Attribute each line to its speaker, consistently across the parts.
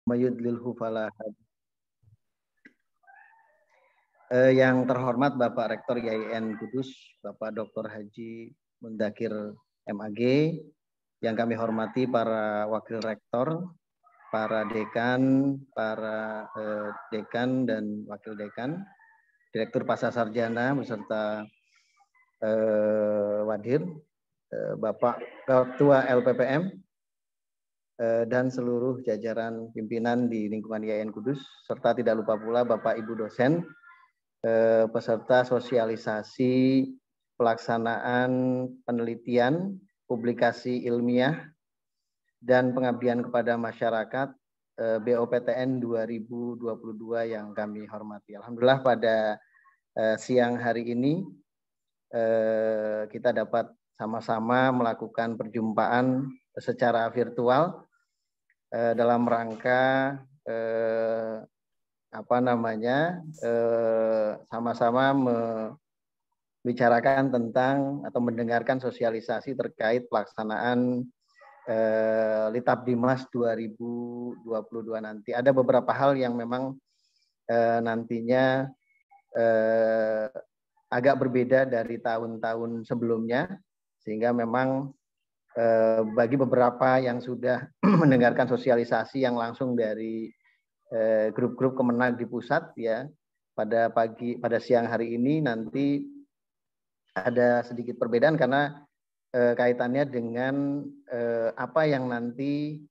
Speaker 1: Mayudlilhu fala hadiya. Yang terhormat Bapak Rektor IAIN Kudus, Bapak Dr. Haji Mundakir MAG, yang kami hormati para wakil rektor, para dekan, para dekan dan wakil dekan, Direktur Pasca Sarjana beserta Wadir, Bapak Ketua LPPM, dan seluruh jajaran pimpinan di lingkungan IAIN Kudus, serta tidak lupa pula Bapak Ibu dosen, peserta sosialisasi pelaksanaan penelitian, publikasi ilmiah, dan pengabdian kepada masyarakat BOPTN 2022 yang kami hormati. Alhamdulillah pada siang hari ini kita dapat sama-sama melakukan perjumpaan secara virtual dalam rangka sama-sama membicarakan tentang atau mendengarkan sosialisasi terkait pelaksanaan Litapdimas 2022 nanti. Ada beberapa hal yang memang nantinya agak berbeda dari tahun-tahun sebelumnya, sehingga memang bagi beberapa yang sudah mendengarkan sosialisasi yang langsung dari grup-grup Kemenag di pusat, ya, pada siang hari ini nanti ada sedikit perbedaan karena kaitannya dengan apa yang nanti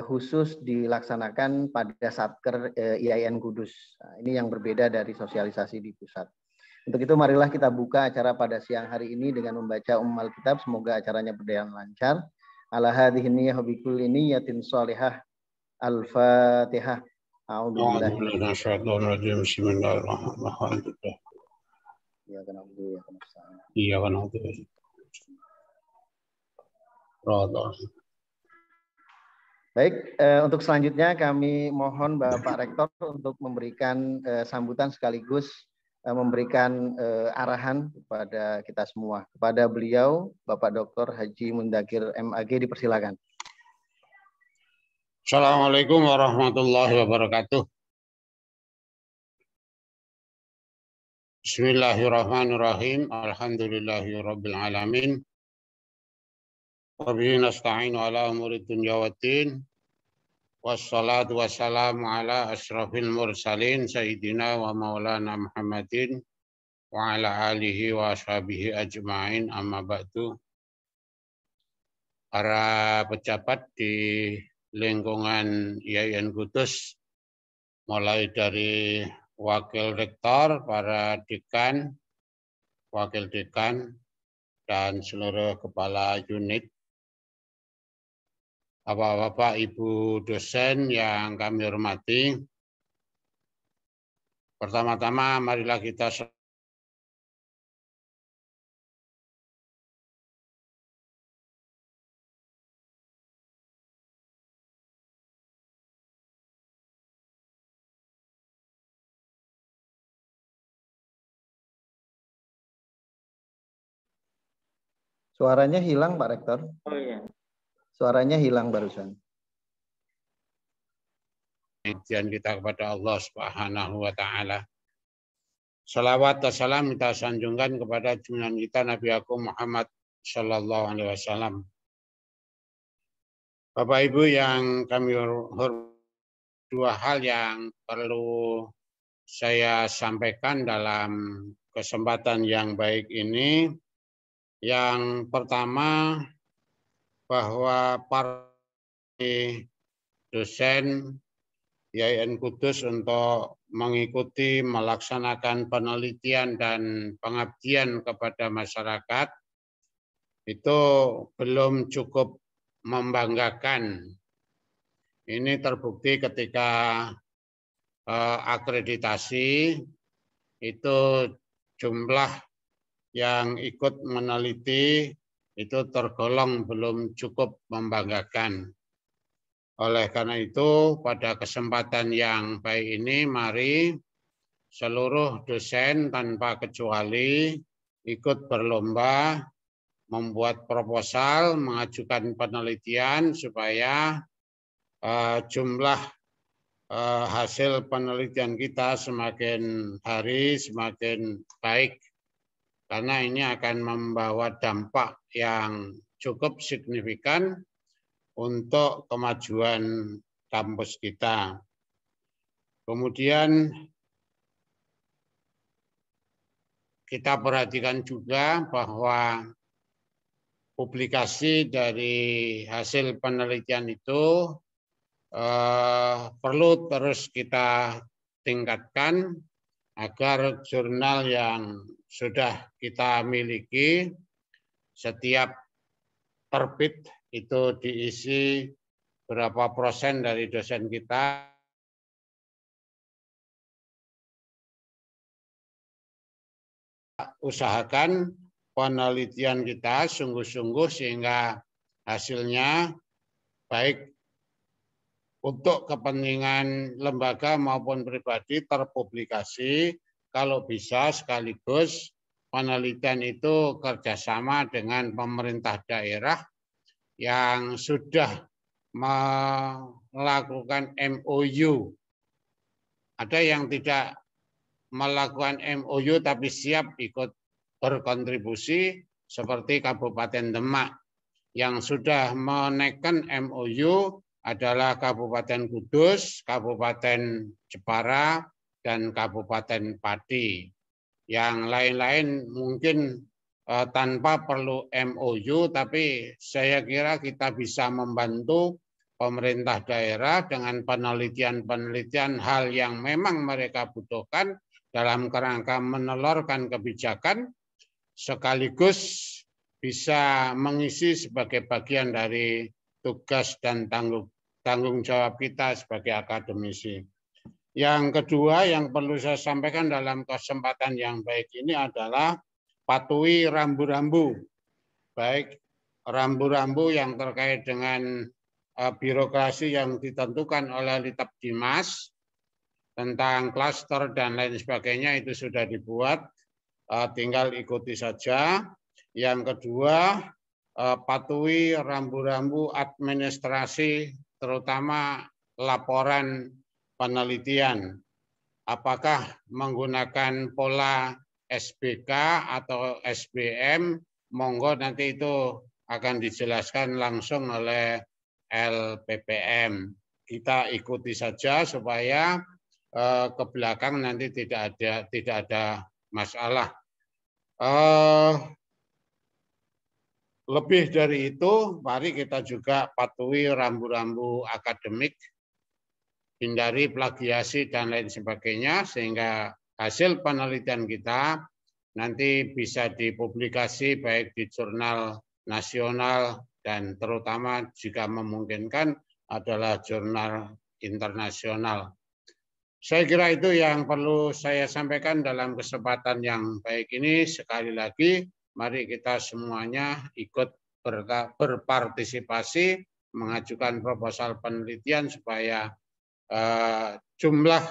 Speaker 1: khusus dilaksanakan pada Satker IAIN Kudus. Nah, ini yang berbeda dari sosialisasi di pusat. Untuk itu marilah kita buka acara pada siang hari ini dengan membaca Ummul Kitab. Semoga acaranya berjalan lancar. Ala hadhihi niyyah bi kulli niyyatin shalihah. Al-Fatihah. A'udzubillahi
Speaker 2: minasyaitonir Bismillahirrahmanirrahim.
Speaker 1: Iyyaka na'budu wa iyyaka nasta'in.
Speaker 2: Iyyaka na'budu.
Speaker 1: Baik, untuk selanjutnya kami mohon Bapak Rektor untuk memberikan sambutan sekaligus memberikan arahan kepada kita semua. Kepada beliau, Bapak Dr. Haji Mundakir MAG, dipersilakan.
Speaker 2: Assalamualaikum warahmatullahi wabarakatuh. Bismillahirrahmanirrahim. Alhamdulillahirabbil alamin. Wa bihi nasta'inu ala umuri dunya waddin. Wassalatu wassalamu ala asyrafil mursalin sayyidina wa maulana Muhammadin wa ala alihi wa ashabihi ajma'in, amma ba'du. Para pejabat di lingkungan IAIN Kudus, mulai dari wakil rektor, para dekan, wakil dekan, dan seluruh kepala unit, Bapak-bapak, Ibu dosen yang kami hormati. Pertama-tama marilah kita
Speaker 1: Suaranya hilang, Pak Rektor.
Speaker 3: Oh iya.
Speaker 1: Suaranya hilang barusan.
Speaker 2: Pujian kita kepada Allah Subhanahu wa taala. Salawat dan salam kita sanjungkan kepada junjungan kita Nabi Agung Muhammad sallallahu alaihi wasallam. Bapak Ibu yang kami hormati, dua hal yang perlu saya sampaikan dalam kesempatan yang baik ini. Yang pertama, bahwa para dosen IAIN Kudus untuk mengikuti melaksanakan penelitian dan pengabdian kepada masyarakat itu belum cukup membanggakan. Ini terbukti ketika akreditasi itu jumlah yang ikut meneliti itu tergolong belum cukup membanggakan. Oleh karena itu, pada kesempatan yang baik ini, mari seluruh dosen tanpa kecuali ikut berlomba membuat proposal, mengajukan penelitian supaya jumlah hasil penelitian kita semakin hari semakin baik, karena ini akan membawa dampak yang cukup signifikan untuk kemajuan kampus kita. Kemudian kita perhatikan juga bahwa publikasi dari hasil penelitian itu perlu terus kita tingkatkan agar jurnal yang sudah kita miliki setiap terbit itu diisi berapa persen dari dosen kita. Usahakan penelitian kita sungguh-sungguh sehingga hasilnya baik untuk kepentingan lembaga maupun pribadi terpublikasi. Kalau bisa sekaligus penelitian itu kerjasama dengan pemerintah daerah yang sudah melakukan MOU. Ada yang tidak melakukan MOU tapi siap ikut berkontribusi seperti Kabupaten Demak. Yang sudah menaikkan MOU adalah Kabupaten Kudus, Kabupaten Jepara, dan Kabupaten Pati. Yang lain-lain mungkin tanpa perlu MOU, tapi saya kira kita bisa membantu pemerintah daerah dengan penelitian-penelitian hal yang memang mereka butuhkan dalam kerangka menelurkan kebijakan, sekaligus bisa mengisi sebagai bagian dari tugas dan tanggung jawab kita sebagai akademisi. Yang kedua yang perlu saya sampaikan dalam kesempatan yang baik ini adalah patuhi rambu-rambu. Baik rambu-rambu yang terkait dengan birokrasi yang ditentukan oleh Litbdimas tentang klaster dan lain sebagainya itu sudah dibuat, tinggal ikuti saja. Yang kedua, patuhi rambu-rambu administrasi, terutama laporan penelitian. Apakah menggunakan pola SBK atau SBM, monggo nanti itu akan dijelaskan langsung oleh LPPM. Kita ikuti saja supaya ke belakang nanti tidak ada masalah. Lebih dari itu, mari kita juga patuhi rambu-rambu akademik, hindari plagiasi dan lain sebagainya, sehingga hasil penelitian kita nanti bisa dipublikasi baik di jurnal nasional dan terutama jika memungkinkan adalah jurnal internasional. Saya kira itu yang perlu saya sampaikan dalam kesempatan yang baik ini. Sekali lagi, mari kita semuanya ikut berpartisipasi, mengajukan proposal penelitian supaya jumlah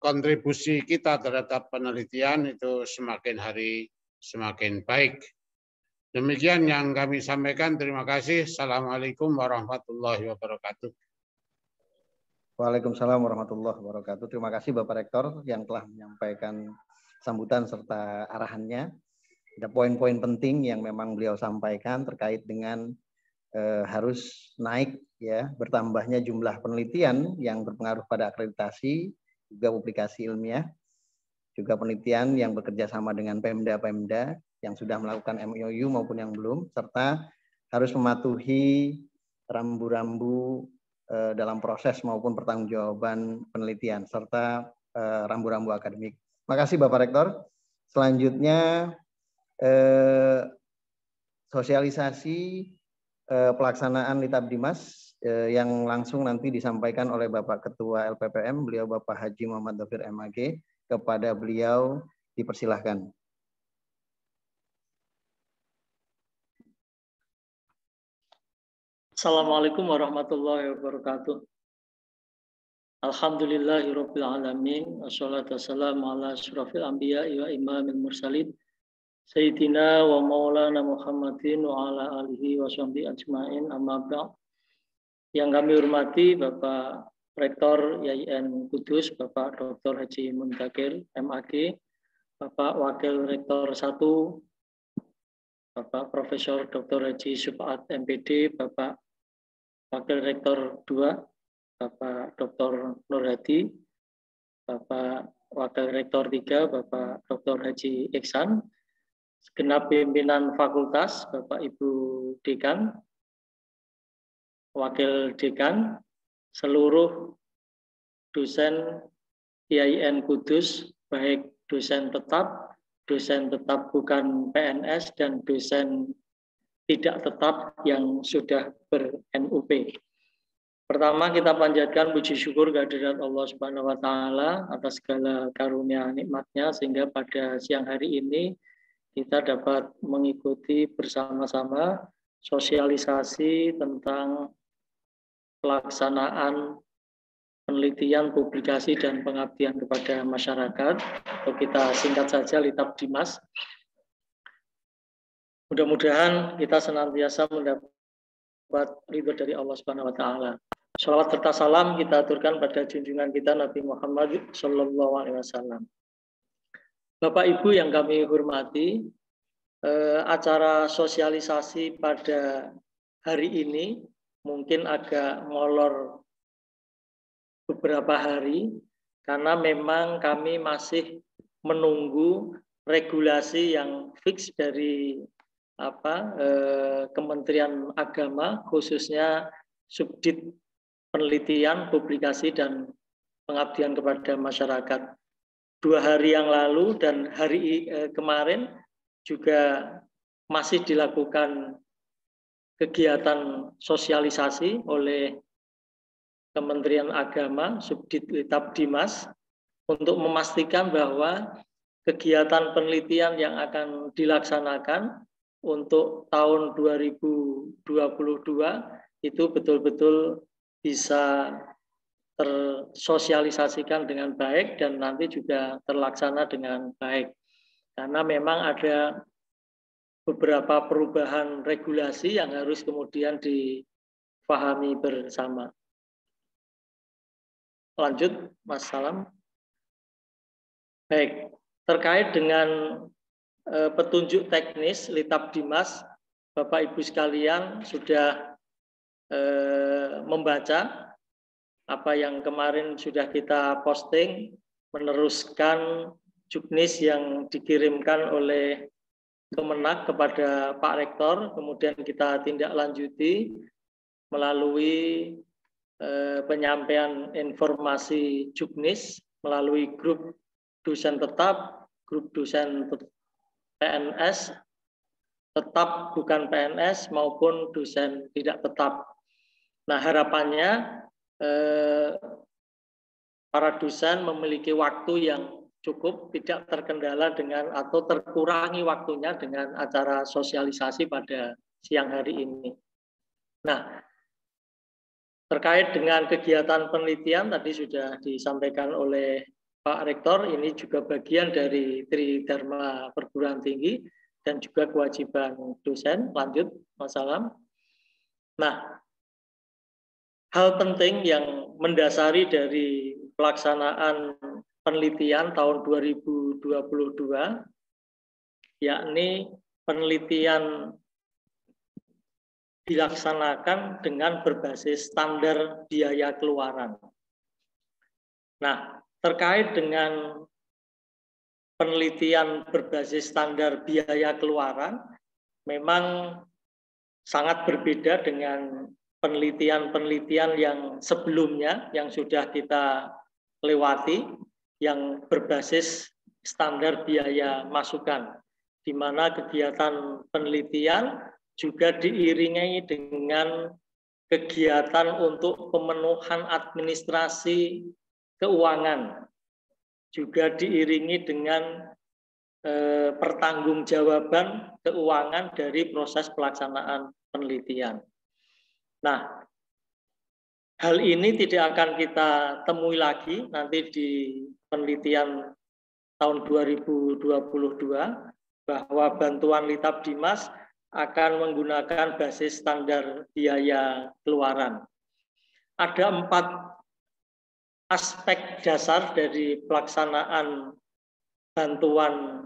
Speaker 2: kontribusi kita terhadap penelitian itu semakin hari semakin baik. Demikian yang kami sampaikan. Terima kasih. Assalamualaikum warahmatullahi wabarakatuh.
Speaker 1: Waalaikumsalam warahmatullahi wabarakatuh. Terima kasih Bapak Rektor yang telah menyampaikan sambutan serta arahannya. Ada poin-poin penting yang memang beliau sampaikan terkait dengan harus naik ya bertambahnya jumlah penelitian yang berpengaruh pada akreditasi, juga publikasi ilmiah, juga penelitian yang bekerja sama dengan Pemda-Pemda yang sudah melakukan MOU maupun yang belum, serta harus mematuhi rambu-rambu dalam proses maupun pertanggungjawaban penelitian serta rambu-rambu akademik. Terima kasih Bapak Rektor. Selanjutnya sosialisasi pelaksanaan Litbdimas yang langsung nanti disampaikan oleh Bapak Ketua LPPM, beliau Bapak Haji Muhammad Dhafir MAG. Kepada beliau dipersilahkan.
Speaker 3: Assalamualaikum warahmatullahi wabarakatuh. Alhamdulillahirabbil alamin, wassalatu wassalamu ala asyrafil anbiya'i wa imamil mursalin sayyidina wa maulana Muhammadin wa ala alihi wa sahbihi ajmain, amma ba'd. Yang kami hormati Bapak Rektor IAIN Kudus, Bapak Dr. Haji Muntakir, MAG, Bapak Wakil Rektor 1, Bapak Profesor Dr. Haji Supaat, MPD, Bapak Wakil Rektor 2, Bapak Dr. Nur Hadi, Bapak Wakil Rektor 3, Bapak Dr. Haji Iksan, segenap pimpinan fakultas, Bapak Ibu Dekan, Wakil Dekan, seluruh dosen IAIN Kudus, baik dosen tetap bukan PNS, dan dosen tidak tetap yang sudah ber-NUP. Pertama, kita panjatkan puji syukur kehadirat Allah Subhanahu wa Ta'ala atas segala karunia nikmatnya, sehingga pada siang hari ini kita dapat mengikuti bersama-sama sosialisasi tentang pelaksanaan penelitian, publikasi, dan pengabdian kepada masyarakat, atau kita singkat saja Litapdimas. Mudah-mudahan kita senantiasa mendapat ridho dari Allah Subhanahu wa Ta'ala. Shalawat serta salam kita aturkan pada junjungan kita Nabi Muhammad SAW. Bapak Ibu yang kami hormati, acara sosialisasi pada hari ini mungkin agak molor beberapa hari, karena memang kami masih menunggu regulasi yang fix dari Kementerian Agama, khususnya Subdit Penelitian, Publikasi, dan Pengabdian kepada Masyarakat. 2 hari yang lalu dan hari kemarin juga masih dilakukan kegiatan sosialisasi oleh Kementerian Agama, Subdit Litapdimas, untuk memastikan bahwa kegiatan penelitian yang akan dilaksanakan untuk tahun 2022 itu betul-betul bisa tersosialisasikan dengan baik dan nanti juga terlaksana dengan baik. Karena memang ada beberapa perubahan regulasi yang harus kemudian dipahami bersama. Lanjut, Mas Salam. Baik, terkait dengan petunjuk teknis Litapdimas, Bapak Ibu sekalian sudah membaca apa yang kemarin sudah kita posting, meneruskan juknis yang dikirimkan oleh Kemenak kepada Pak Rektor, kemudian kita tindak lanjuti melalui penyampaian informasi juknis melalui grup dosen tetap, grup dosen PNS, tetap bukan PNS, maupun dosen tidak tetap. Nah, harapannya para dosen memiliki waktu yang cukup, tidak terkendala dengan atau terkurangi waktunya dengan acara sosialisasi pada siang hari ini. Nah, terkait dengan kegiatan penelitian tadi sudah disampaikan oleh Pak Rektor, ini juga bagian dari Tridharma Perguruan Tinggi dan juga kewajiban dosen. Lanjut, Mas Salam. Nah, hal penting yang mendasari dari pelaksanaan penelitian tahun 2022, yakni penelitian dilaksanakan dengan berbasis standar biaya keluaran. Nah, terkait dengan penelitian berbasis standar biaya keluaran, memang sangat berbeda dengan penelitian-penelitian yang sebelumnya yang sudah kita lewati, yang berbasis standar biaya masukan, di mana kegiatan penelitian juga diiringi dengan kegiatan untuk pemenuhan administrasi keuangan, juga diiringi dengan pertanggungjawaban keuangan dari proses pelaksanaan penelitian. Nah, hal ini tidak akan kita temui lagi nanti di penelitian tahun 2022, bahwa bantuan Litapdimas akan menggunakan basis standar biaya keluaran. Ada 4 aspek dasar dari pelaksanaan bantuan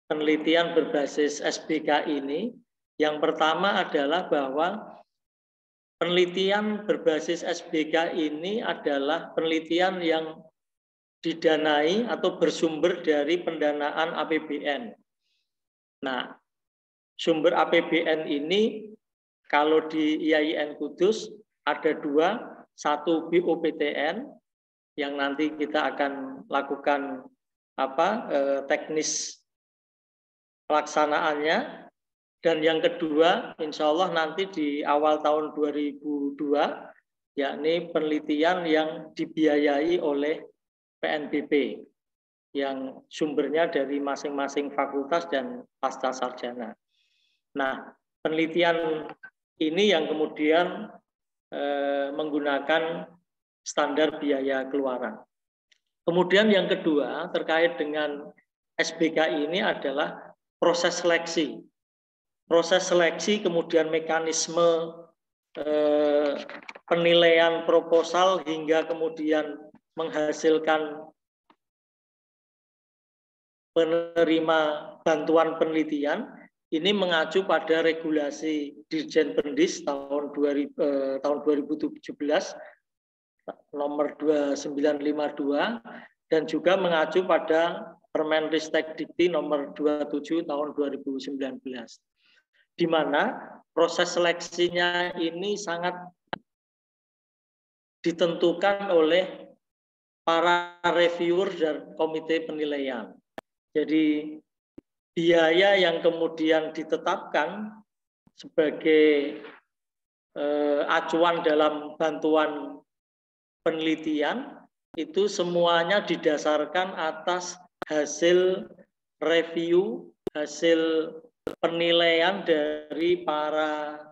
Speaker 3: penelitian berbasis SBK ini, yang pertama adalah bahwa penelitian berbasis SBK ini adalah penelitian yang didanai atau bersumber dari pendanaan APBN. Nah, sumber APBN ini kalau di IAIN Kudus ada dua, satu BOPTN yang nanti kita akan lakukan teknis pelaksanaannya, dan yang kedua insya Allah nanti di awal tahun 2002 yakni penelitian yang dibiayai oleh PNBP yang sumbernya dari masing-masing fakultas dan pasca sarjana. Nah, penelitian ini yang kemudian menggunakan standar biaya keluaran. Kemudian yang kedua terkait dengan SBK ini adalah proses seleksi. Proses seleksi kemudian mekanisme penilaian proposal hingga kemudian menghasilkan penerima bantuan penelitian ini mengacu pada regulasi Dirjen Pendis tahun 2017 nomor 2952 dan juga mengacu pada Permenristek Dikti nomor 27 tahun 2019, di mana proses seleksinya ini sangat ditentukan oleh para reviewer dan komite penilaian. Jadi biaya yang kemudian ditetapkan sebagai acuan dalam bantuan penelitian itu semuanya didasarkan atas hasil review, hasil penilaian dari para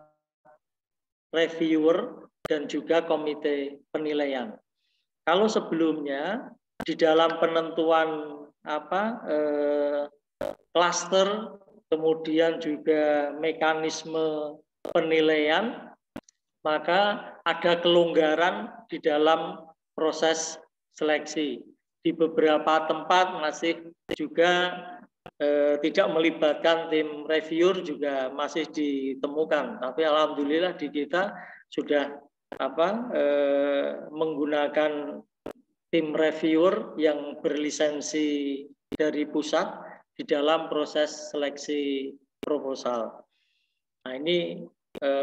Speaker 3: reviewer dan juga komite penilaian. Kalau sebelumnya di dalam penentuan klaster, kemudian juga mekanisme penilaian, maka ada kelonggaran di dalam proses seleksi. Di beberapa tempat masih juga tidak melibatkan tim reviewer juga masih ditemukan. Tapi alhamdulillah di kita sudah menggunakan tim reviewer yang berlisensi dari pusat di dalam proses seleksi proposal. Nah, ini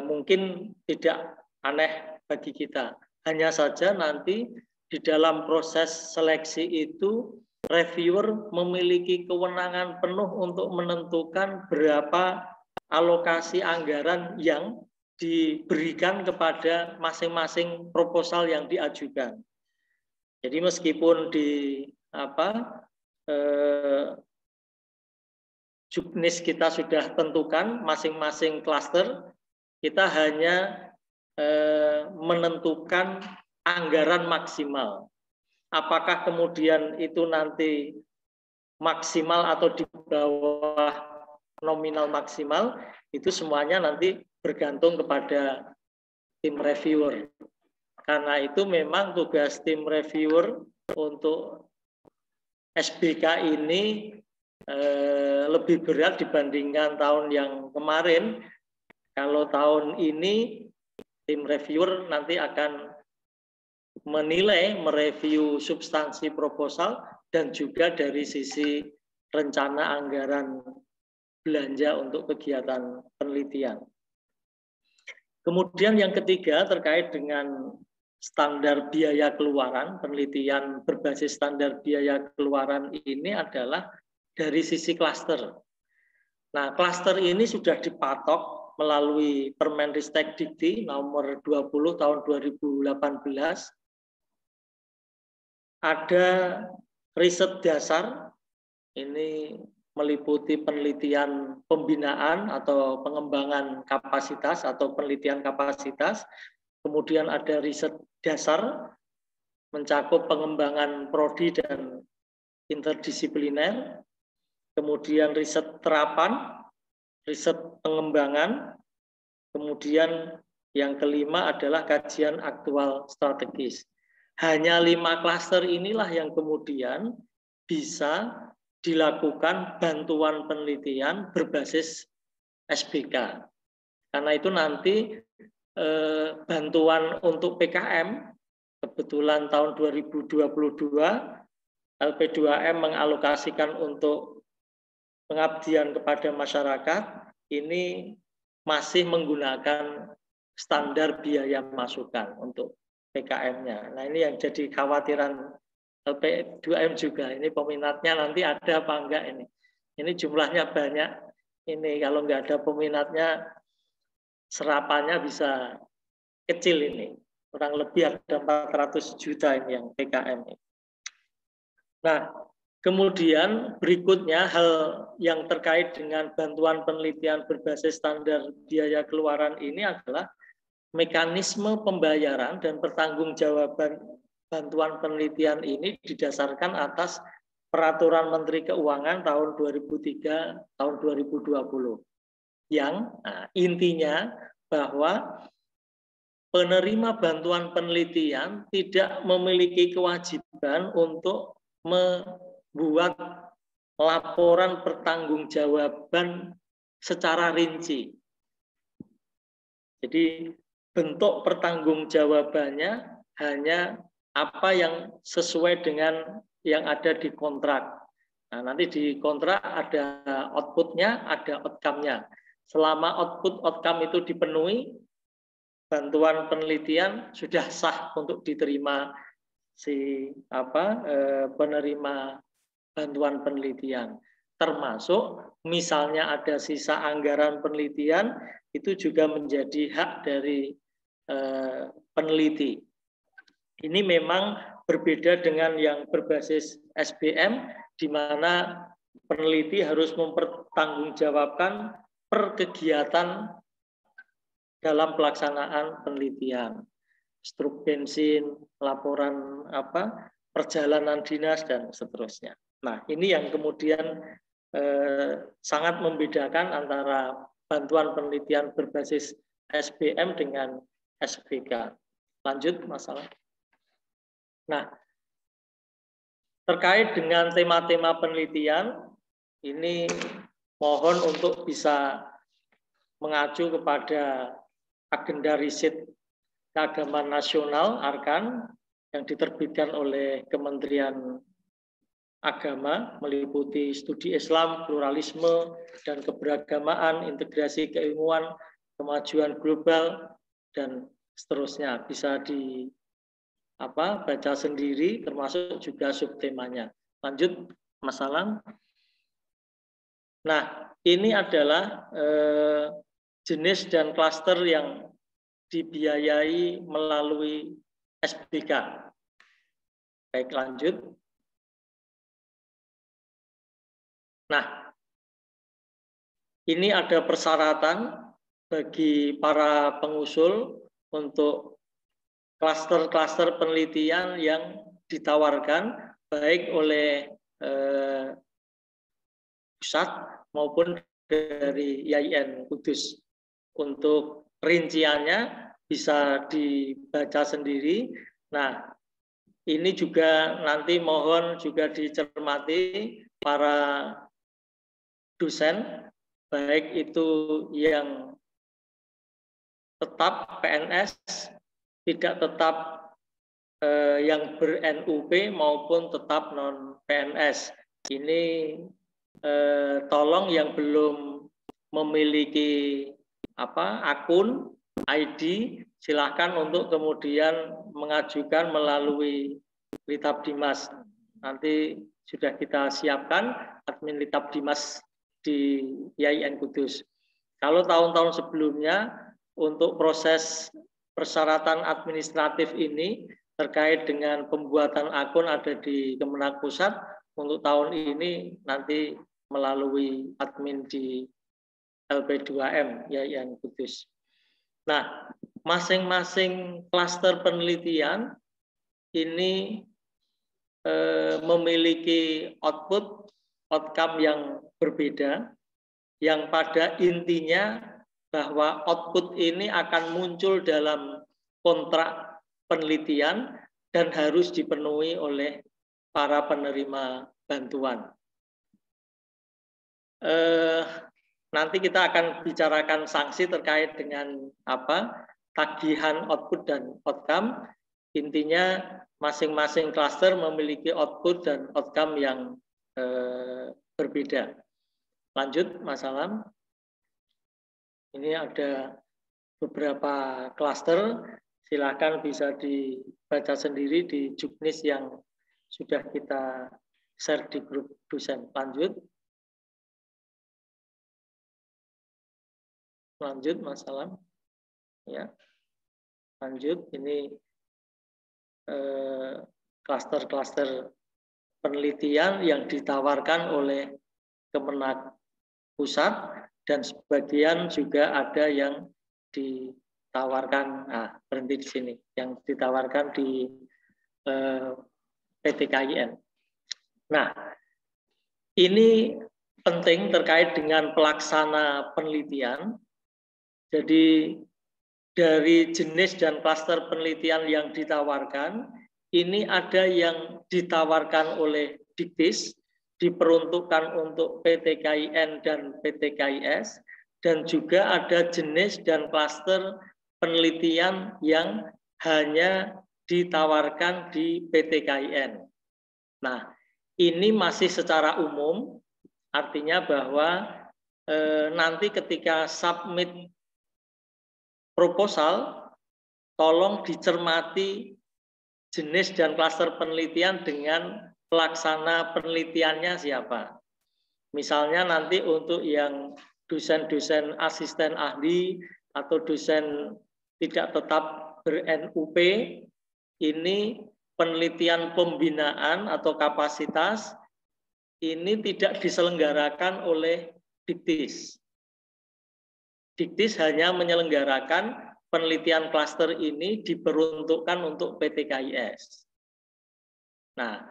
Speaker 3: mungkin tidak aneh bagi kita. Hanya saja nanti di dalam proses seleksi itu reviewer memiliki kewenangan penuh untuk menentukan berapa alokasi anggaran yang diberikan kepada masing-masing proposal yang diajukan. Jadi meskipun di juknis kita sudah tentukan masing-masing klaster, kita hanya menentukan anggaran maksimal. Apakah kemudian itu nanti maksimal atau di bawah nominal maksimal, itu semuanya nanti bergantung kepada tim reviewer. Karena itu memang tugas tim reviewer untuk SBK ini lebih berat dibandingkan tahun yang kemarin. Kalau tahun ini tim reviewer nanti akan menilai, mereview substansi proposal dan juga dari sisi rencana anggaran belanja untuk kegiatan penelitian. Kemudian yang ketiga terkait dengan standar biaya keluaran, penelitian berbasis standar biaya keluaran ini adalah dari sisi klaster. Nah, klaster ini sudah dipatok melalui Permenristek Dikti nomor 20 tahun 2018. Ada riset dasar, ini meliputi penelitian pembinaan atau pengembangan kapasitas atau penelitian kapasitas. Kemudian ada riset dasar, mencakup pengembangan prodi dan interdisipliner. Kemudian riset terapan, riset pengembangan. Kemudian yang kelima adalah kajian aktual strategis. hanya 5 klaster inilah yang kemudian bisa dilakukan bantuan penelitian berbasis SBK. Karena itu nanti bantuan untuk PKM, kebetulan tahun 2022 LP2M mengalokasikan untuk pengabdian kepada masyarakat, ini masih menggunakan standar biaya masukan untuk PKM-nya. Nah, ini yang jadi khawatiran LP2M juga. Ini peminatnya nanti ada apa enggak ini? Ini jumlahnya banyak. Ini kalau enggak ada peminatnya, serapannya bisa kecil ini. Kurang lebih ada 400 juta ini yang PKM ini. Nah, kemudian berikutnya hal yang terkait dengan bantuan penelitian berbasis standar biaya keluaran ini adalah mekanisme pembayaran dan pertanggungjawaban bantuan penelitian ini didasarkan atas Peraturan Menteri Keuangan tahun 2003 tahun 2020 yang intinya bahwa penerima bantuan penelitian tidak memiliki kewajiban untuk membuat laporan pertanggungjawaban secara rinci. Jadi bentuk pertanggungjawabannya hanya apa yang sesuai dengan yang ada di kontrak. Nah, nanti di kontrak ada output-nya, ada outcome-nya. Selama outcome itu dipenuhi, bantuan penelitian sudah sah untuk diterima si penerima bantuan penelitian. Termasuk misalnya ada sisa anggaran penelitian, itu juga menjadi hak dari peneliti. Ini memang berbeda dengan yang berbasis SBM, di mana peneliti harus mempertanggungjawabkan per kegiatan dalam pelaksanaan penelitian. Struk bensin, laporan perjalanan dinas, dan seterusnya. Nah, ini yang kemudian sangat membedakan antara bantuan penelitian berbasis SBM dengan SBK. Lanjut masalah. Nah, terkait dengan tema-tema penelitian, ini mohon untuk bisa mengacu kepada agenda riset keagamaan nasional (ARKAN) yang diterbitkan oleh Kementerian Agama, meliputi studi Islam, pluralisme dan keberagamaan, integrasi keilmuan, kemajuan global, dan seterusnya. Bisa baca sendiri, termasuk juga subtemanya. Lanjut, masalah. Nah, ini adalah jenis dan klaster yang dibiayai melalui SBK. Baik, lanjut. Nah, ini ada persyaratan bagi para pengusul untuk klaster-klaster penelitian yang ditawarkan baik oleh pusat maupun dari IAIN Kudus. Untuk rinciannya bisa dibaca sendiri. Nah, ini juga nanti mohon juga dicermati para dosen, baik itu yang tetap PNS, tidak tetap yang ber-NUP maupun tetap non-PNS. Ini tolong yang belum memiliki akun ID, silakan untuk kemudian mengajukan melalui Litab Dimas. Nanti sudah kita siapkan admin Litab Dimas di IAIN Kudus. Kalau tahun-tahun sebelumnya untuk proses persyaratan administratif ini terkait dengan pembuatan akun ada di Kemenak Pusat, untuk tahun ini nanti melalui admin di LP2M IAIN Kudus. Nah, masing-masing klaster penelitian ini memiliki outcome yang berbeda, yang pada intinya bahwa output ini akan muncul dalam kontrak penelitian dan harus dipenuhi oleh para penerima bantuan. Nanti kita akan bicarakan sanksi terkait dengan tagihan output dan outcome. Intinya masing-masing klaster memiliki output dan outcome yang berbeda. Lanjut, Mas Alam. Ini ada beberapa klaster. Silakan bisa dibaca sendiri di juknis yang sudah kita share di grup dosen. Lanjut. Lanjut, Mas Alam. Ya. Lanjut, ini klaster-klaster penelitian yang ditawarkan oleh Kemenak Pusat, dan sebagian juga ada yang ditawarkan, berhenti di sini, yang ditawarkan di PTKIN. Nah, ini penting terkait dengan pelaksana penelitian. Jadi dari jenis dan klaster penelitian yang ditawarkan, ini ada yang ditawarkan oleh Diktis, diperuntukkan untuk PTKIN dan PTKIS, dan juga ada jenis dan klaster penelitian yang hanya ditawarkan di PTKIN. Nah, ini masih secara umum, artinya bahwa nanti ketika submit proposal, tolong dicermati jenis dan klaster penelitian dengan pelaksana penelitiannya siapa. Misalnya nanti untuk yang dosen-dosen asisten ahli atau dosen tidak tetap ber-NUP, ini penelitian pembinaan atau kapasitas ini tidak diselenggarakan oleh Diktis. Diktis hanya menyelenggarakan penelitian klaster ini diperuntukkan untuk PTKIS. Nah,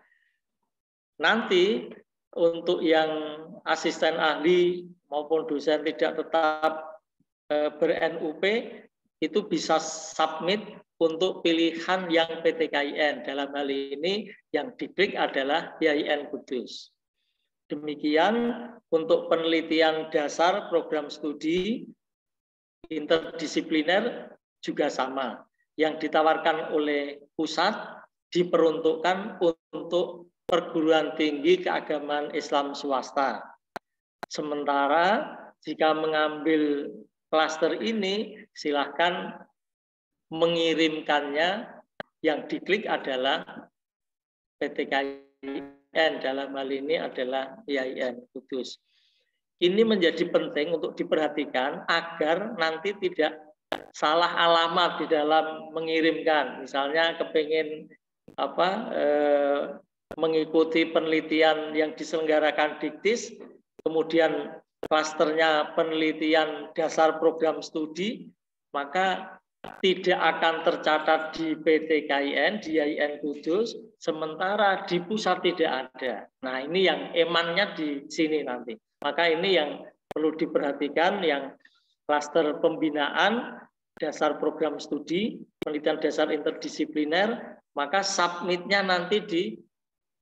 Speaker 3: nanti untuk yang asisten ahli maupun dosen tidak tetap ber-NUP itu bisa submit untuk pilihan yang PTKIN. Dalam hal ini yang diklik adalah YIN Kudus. Demikian untuk penelitian dasar program studi interdisipliner juga sama. Yang ditawarkan oleh pusat diperuntukkan untuk perguruan tinggi keagamaan Islam swasta. Sementara jika mengambil klaster ini, silahkan mengirimkannya, yang diklik adalah PTKIN, dalam hal ini adalah YIN Kudus. Ini menjadi penting untuk diperhatikan agar nanti tidak salah alamat di dalam mengirimkan. Misalnya kepingin mengikuti penelitian yang diselenggarakan Diktis, kemudian klasternya penelitian dasar program studi, maka tidak akan tercatat di PTKIN, di YIN Kudus, sementara di pusat tidak ada. Nah, ini yang emannya di sini nanti. Maka ini yang perlu diperhatikan, yang klaster pembinaan, dasar program studi, penelitian dasar interdisipliner, maka submitnya nanti di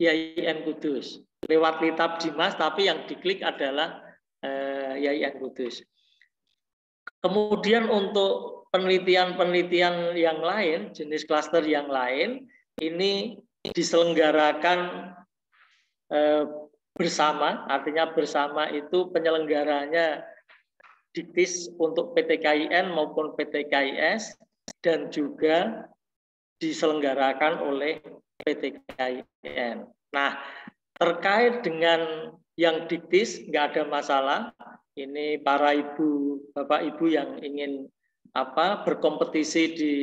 Speaker 3: YIN Kudus. Lewat Litab Dimas, tapi yang diklik adalah YIN Kudus. Kemudian untuk penelitian-penelitian yang lain, jenis klaster yang lain, ini diselenggarakan bersama, artinya bersama itu penyelenggaranya Diktis untuk PTKIN maupun PTKIS, dan juga diselenggarakan oleh PTKIN. Nah, terkait dengan yang Diktis, nggak ada masalah. Ini para ibu, bapak ibu yang ingin berkompetisi di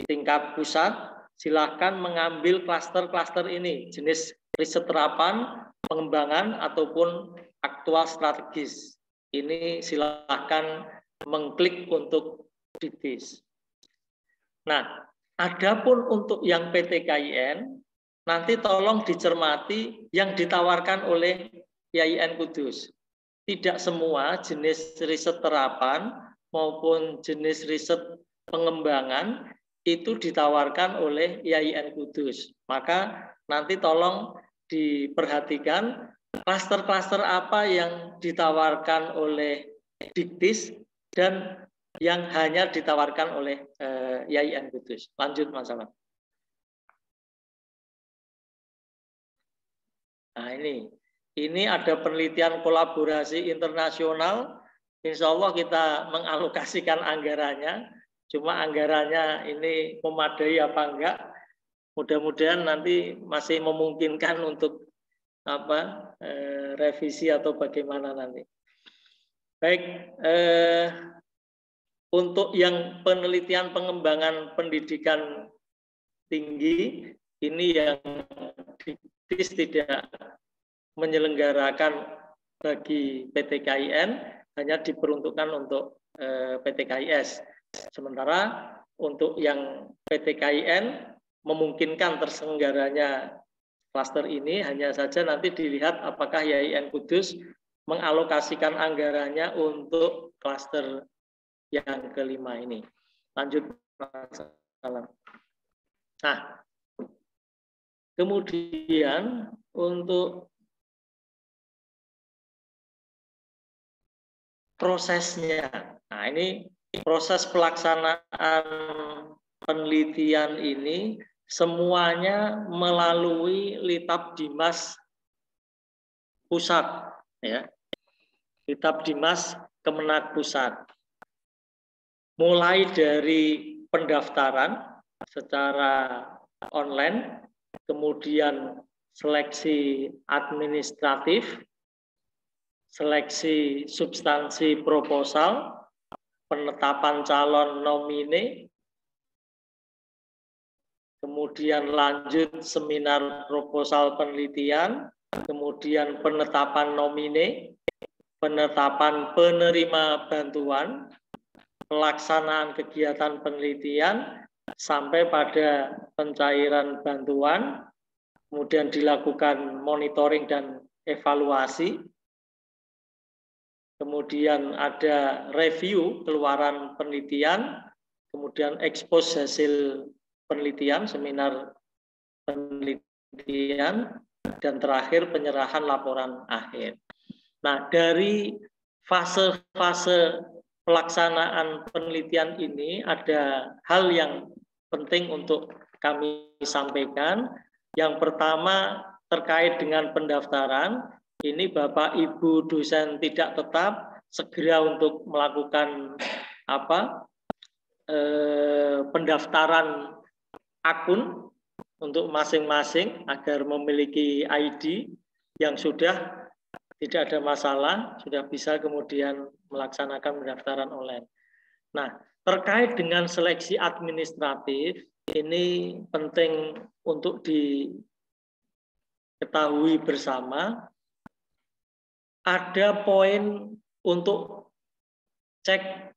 Speaker 3: tingkat pusat, silakan mengambil klaster-klaster ini, jenis riset terapan, pengembangan, ataupun aktual strategis. Ini silakan mengklik untuk Diktis. Nah, adapun untuk yang PTKIN, nanti tolong dicermati yang ditawarkan oleh YIN Kudus. Tidak semua jenis riset terapan maupun jenis riset pengembangan itu ditawarkan oleh IAIN Kudus. Maka nanti tolong diperhatikan klaster-klaster apa yang ditawarkan oleh Diktis dan yang hanya ditawarkan oleh IAIN Kudus. Lanjut Mas Ahmad. Nah ini ada penelitian kolaborasi internasional. Insya Allah kita mengalokasikan anggarannya. Cuma anggarannya ini memadai apa enggak? Mudah-mudahan nanti masih memungkinkan untuk revisi atau bagaimana nanti. Baik, untuk yang penelitian pengembangan pendidikan tinggi ini yang Diktis tidak menyelenggarakan bagi PT KIN, hanya diperuntukkan untuk PT KIS. Sementara untuk yang PT KIN memungkinkan terselenggaranya klaster ini, hanya saja nanti dilihat apakah IAIN Kudus mengalokasikan anggarannya untuk klaster yang kelima ini. Lanjut. Nah, kemudian untuk prosesnya. Nah, ini proses pelaksanaan penelitian ini semuanya melalui Litbang Pusat, ya. Litbang Kemenak Pusat. Mulai dari pendaftaran secara online, kemudian seleksi administratif, seleksi substansi proposal, penetapan calon nomine, kemudian lanjut seminar proposal penelitian, kemudian penetapan nomine, penetapan penerima bantuan, pelaksanaan kegiatan penelitian, sampai pada pencairan bantuan, kemudian dilakukan monitoring dan evaluasi, kemudian ada review keluaran penelitian, kemudian ekspos hasil penelitian, seminar penelitian, dan terakhir penyerahan laporan akhir. Nah, dari fase-fase pelaksanaan penelitian ini ada hal yang penting untuk kami sampaikan. Yang pertama terkait dengan pendaftaran, ini Bapak Ibu dosen tidak tetap segera untuk melakukan pendaftaran akun untuk masing-masing agar memiliki ID yang sudah tidak ada masalah, sudah bisa kemudian melaksanakan pendaftaran online. Nah, terkait dengan seleksi administratif, ini penting untuk diketahui bersama. Ada poin untuk cek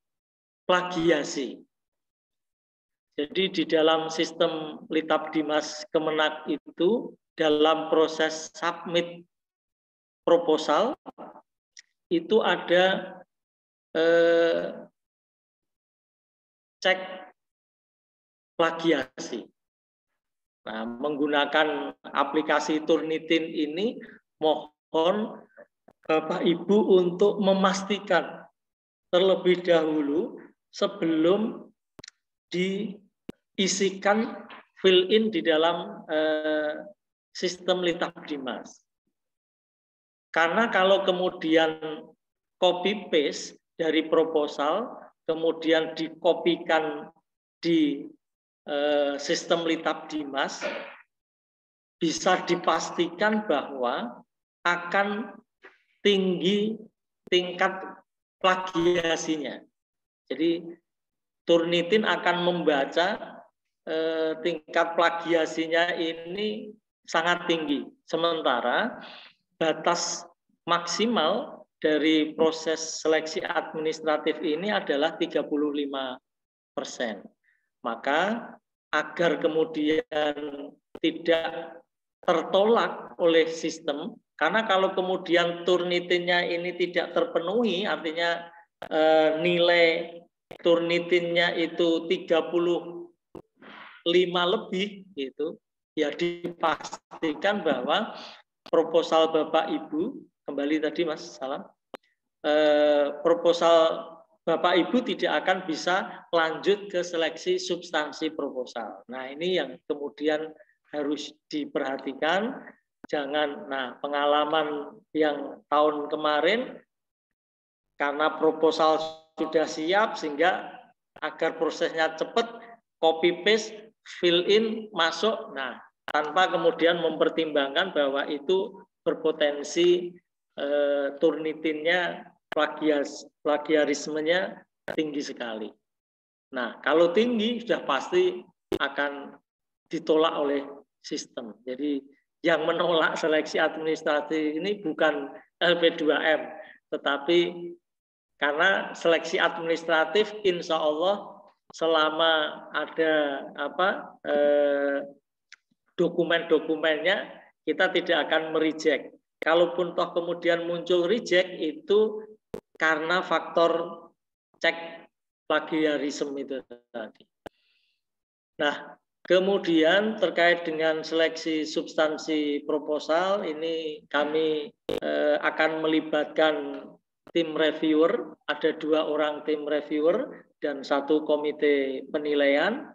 Speaker 3: plagiasi. Jadi di dalam sistem Litbang Kemenak itu, dalam proses submit proposal itu ada cek plagiasi. Nah, menggunakan aplikasi Turnitin ini, mohon Bapak Ibu untuk memastikan terlebih dahulu sebelum diisikan fill in di dalam sistem Litbang. Karena kalau kemudian copy paste dari proposal, kemudian dikopikan di sistem Litbang, bisa dipastikan bahwa akan tinggi tingkat plagiasinya. Jadi Turnitin akan membaca tingkat plagiasinya ini sangat tinggi. Sementara batas maksimal dari proses seleksi administratif ini adalah 35%. Maka agar kemudian tidak tertolak oleh sistem, karena kalau kemudian Turnitinnya ini tidak terpenuhi, artinya nilai Turnitinnya itu 30 5 lebih gitu, ya dipastikan bahwa proposal Bapak Ibu, kembali tadi Mas Salam, proposal Bapak Ibu tidak akan bisa lanjut ke seleksi substansi proposal. Nah, ini yang kemudian harus diperhatikan. Jangan, nah pengalaman yang tahun kemarin, karena proposal sudah siap sehingga agar prosesnya cepat, copy paste, fill in, masuk, nah tanpa kemudian mempertimbangkan bahwa itu berpotensi turnitinnya, plagiarismenya tinggi sekali. Nah, kalau tinggi sudah pasti akan ditolak oleh sistem. Jadi yang menolak seleksi administratif ini bukan LP2M, tetapi karena seleksi administratif insya Allah selama ada dokumen-dokumennya kita tidak akan mereject. Kalaupun toh kemudian muncul reject itu karena faktor cek plagiarisme itu tadi. Nah, kemudian terkait dengan seleksi substansi proposal, ini kami akan melibatkan tim reviewer, ada 2 orang tim reviewer dan 1 komite penilaian.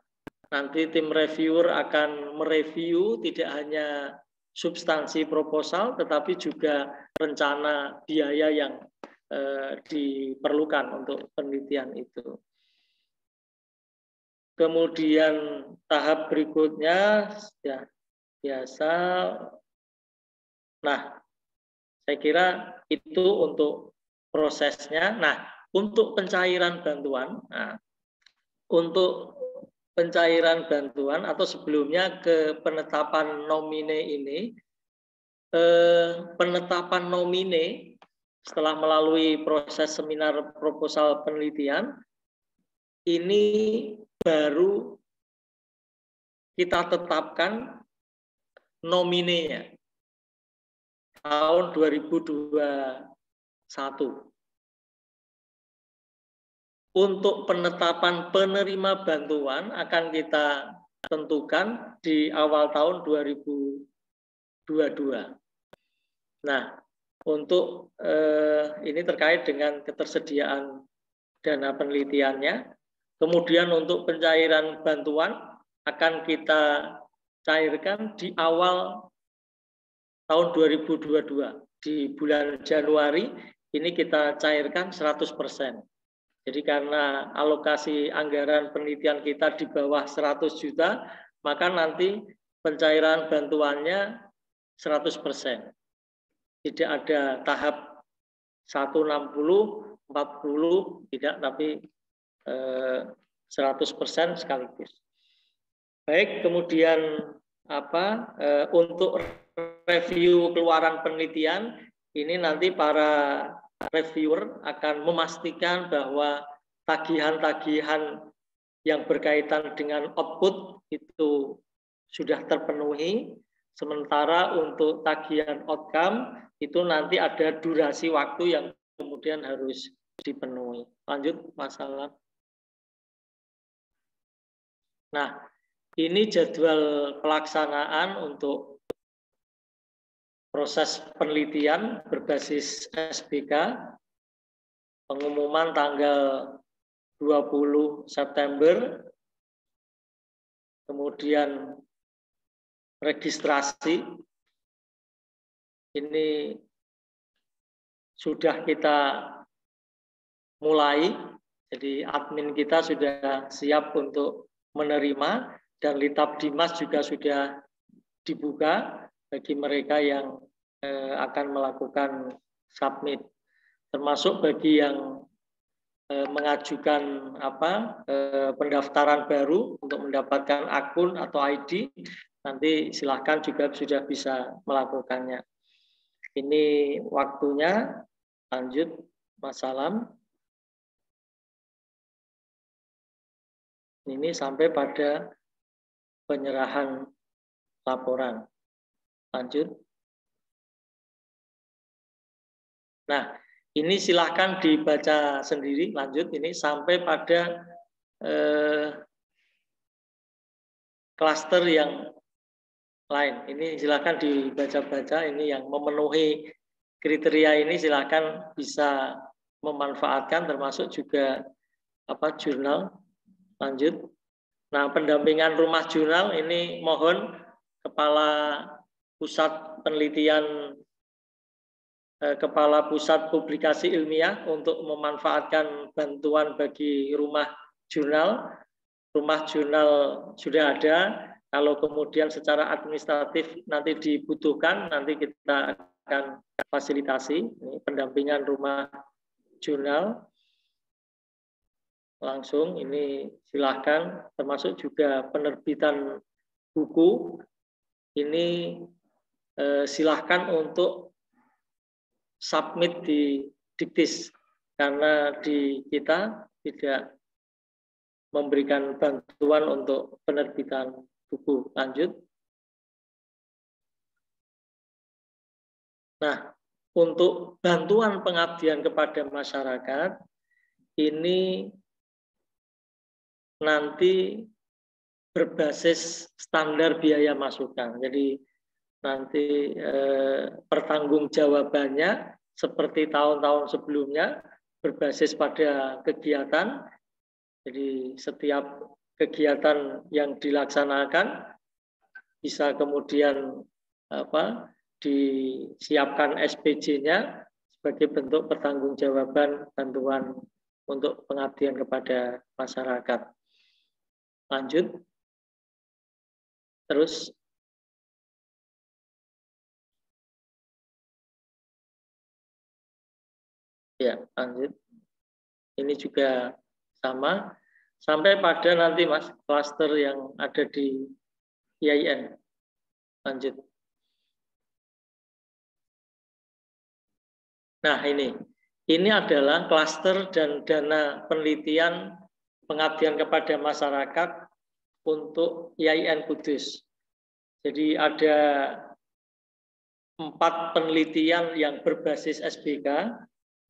Speaker 3: Nanti tim reviewer akan mereview tidak hanya substansi proposal, tetapi juga rencana biaya yang diperlukan untuk penelitian itu. Kemudian tahap berikutnya ya biasa. Nah, saya kira itu untuk prosesnya. Nah, untuk pencairan bantuan, untuk pencairan bantuan atau sebelumnya ke penetapan nomine ini, penetapan nomine setelah melalui proses seminar proposal penelitian, ini baru kita tetapkan nominenya tahun 2021. Untuk penetapan penerima bantuan akan kita tentukan di awal tahun 2022. Nah, untuk ini terkait dengan ketersediaan dana penelitiannya. Kemudian untuk pencairan bantuan akan kita cairkan di awal tahun 2022. Di bulan Januari ini kita cairkan 100%. Jadi karena alokasi anggaran penelitian kita di bawah 100 juta, maka nanti pencairan bantuannya 100%. Tidak ada tahap 160, 40, tidak, tapi 100% sekaligus. Baik, kemudian untuk review keluaran penelitian, ini nanti para reviewer akan memastikan bahwa tagihan-tagihan yang berkaitan dengan output itu sudah terpenuhi. Sementara untuk tagihan outcome itu nanti ada durasi waktu yang kemudian harus dipenuhi. Lanjut, masalah. Nah, ini jadwal pelaksanaan untuk proses penelitian berbasis SBK. Pengumuman tanggal 20 September. Kemudian registrasi. Ini sudah kita mulai, jadi admin kita sudah siap untuk menerima dan Litap Dimas juga sudah dibuka bagi mereka yang akan melakukan submit, termasuk bagi yang mengajukan pendaftaran baru untuk mendapatkan akun atau ID, nanti silahkan juga sudah bisa melakukannya. Ini waktunya. Lanjut, Mas Salam. Ini sampai pada penyerahan laporan. Lanjut. Nah, ini silahkan dibaca sendiri. Lanjut, ini sampai pada klaster yang lain. Ini silakan dibaca-baca, ini yang memenuhi kriteria ini silakan bisa memanfaatkan, termasuk juga jurnal. Lanjut. Nah, pendampingan rumah jurnal ini mohon Kepala Pusat Penelitian, Kepala Pusat Publikasi Ilmiah untuk memanfaatkan bantuan bagi rumah jurnal. Rumah jurnal sudah ada. Kalau kemudian secara administratif nanti dibutuhkan, nanti kita akan fasilitasi. Ini pendampingan rumah jurnal. Langsung ini silahkan, termasuk juga penerbitan buku. Ini silahkan untuk submit di Diktis, karena di kita tidak memberikan bantuan untuk penerbitan buku. Lanjut. Nah, untuk bantuan pengabdian kepada masyarakat, ini nanti berbasis standar biaya masukan. Jadi nanti pertanggungjawabannya seperti tahun-tahun sebelumnya berbasis pada kegiatan. Jadi setiap kegiatan yang dilaksanakan bisa kemudian disiapkan SPJ-nya sebagai bentuk pertanggungjawaban bantuan untuk pengabdian kepada masyarakat. Lanjut. Terus. Ya, lanjut. Ini juga sama. Sampai pada nanti Mas, klaster yang ada di IAIN. Lanjut. Nah, ini adalah klaster dan dana penelitian pengabdian kepada masyarakat untuk IAIN Kudus. Jadi ada 4 penelitian yang berbasis SBK,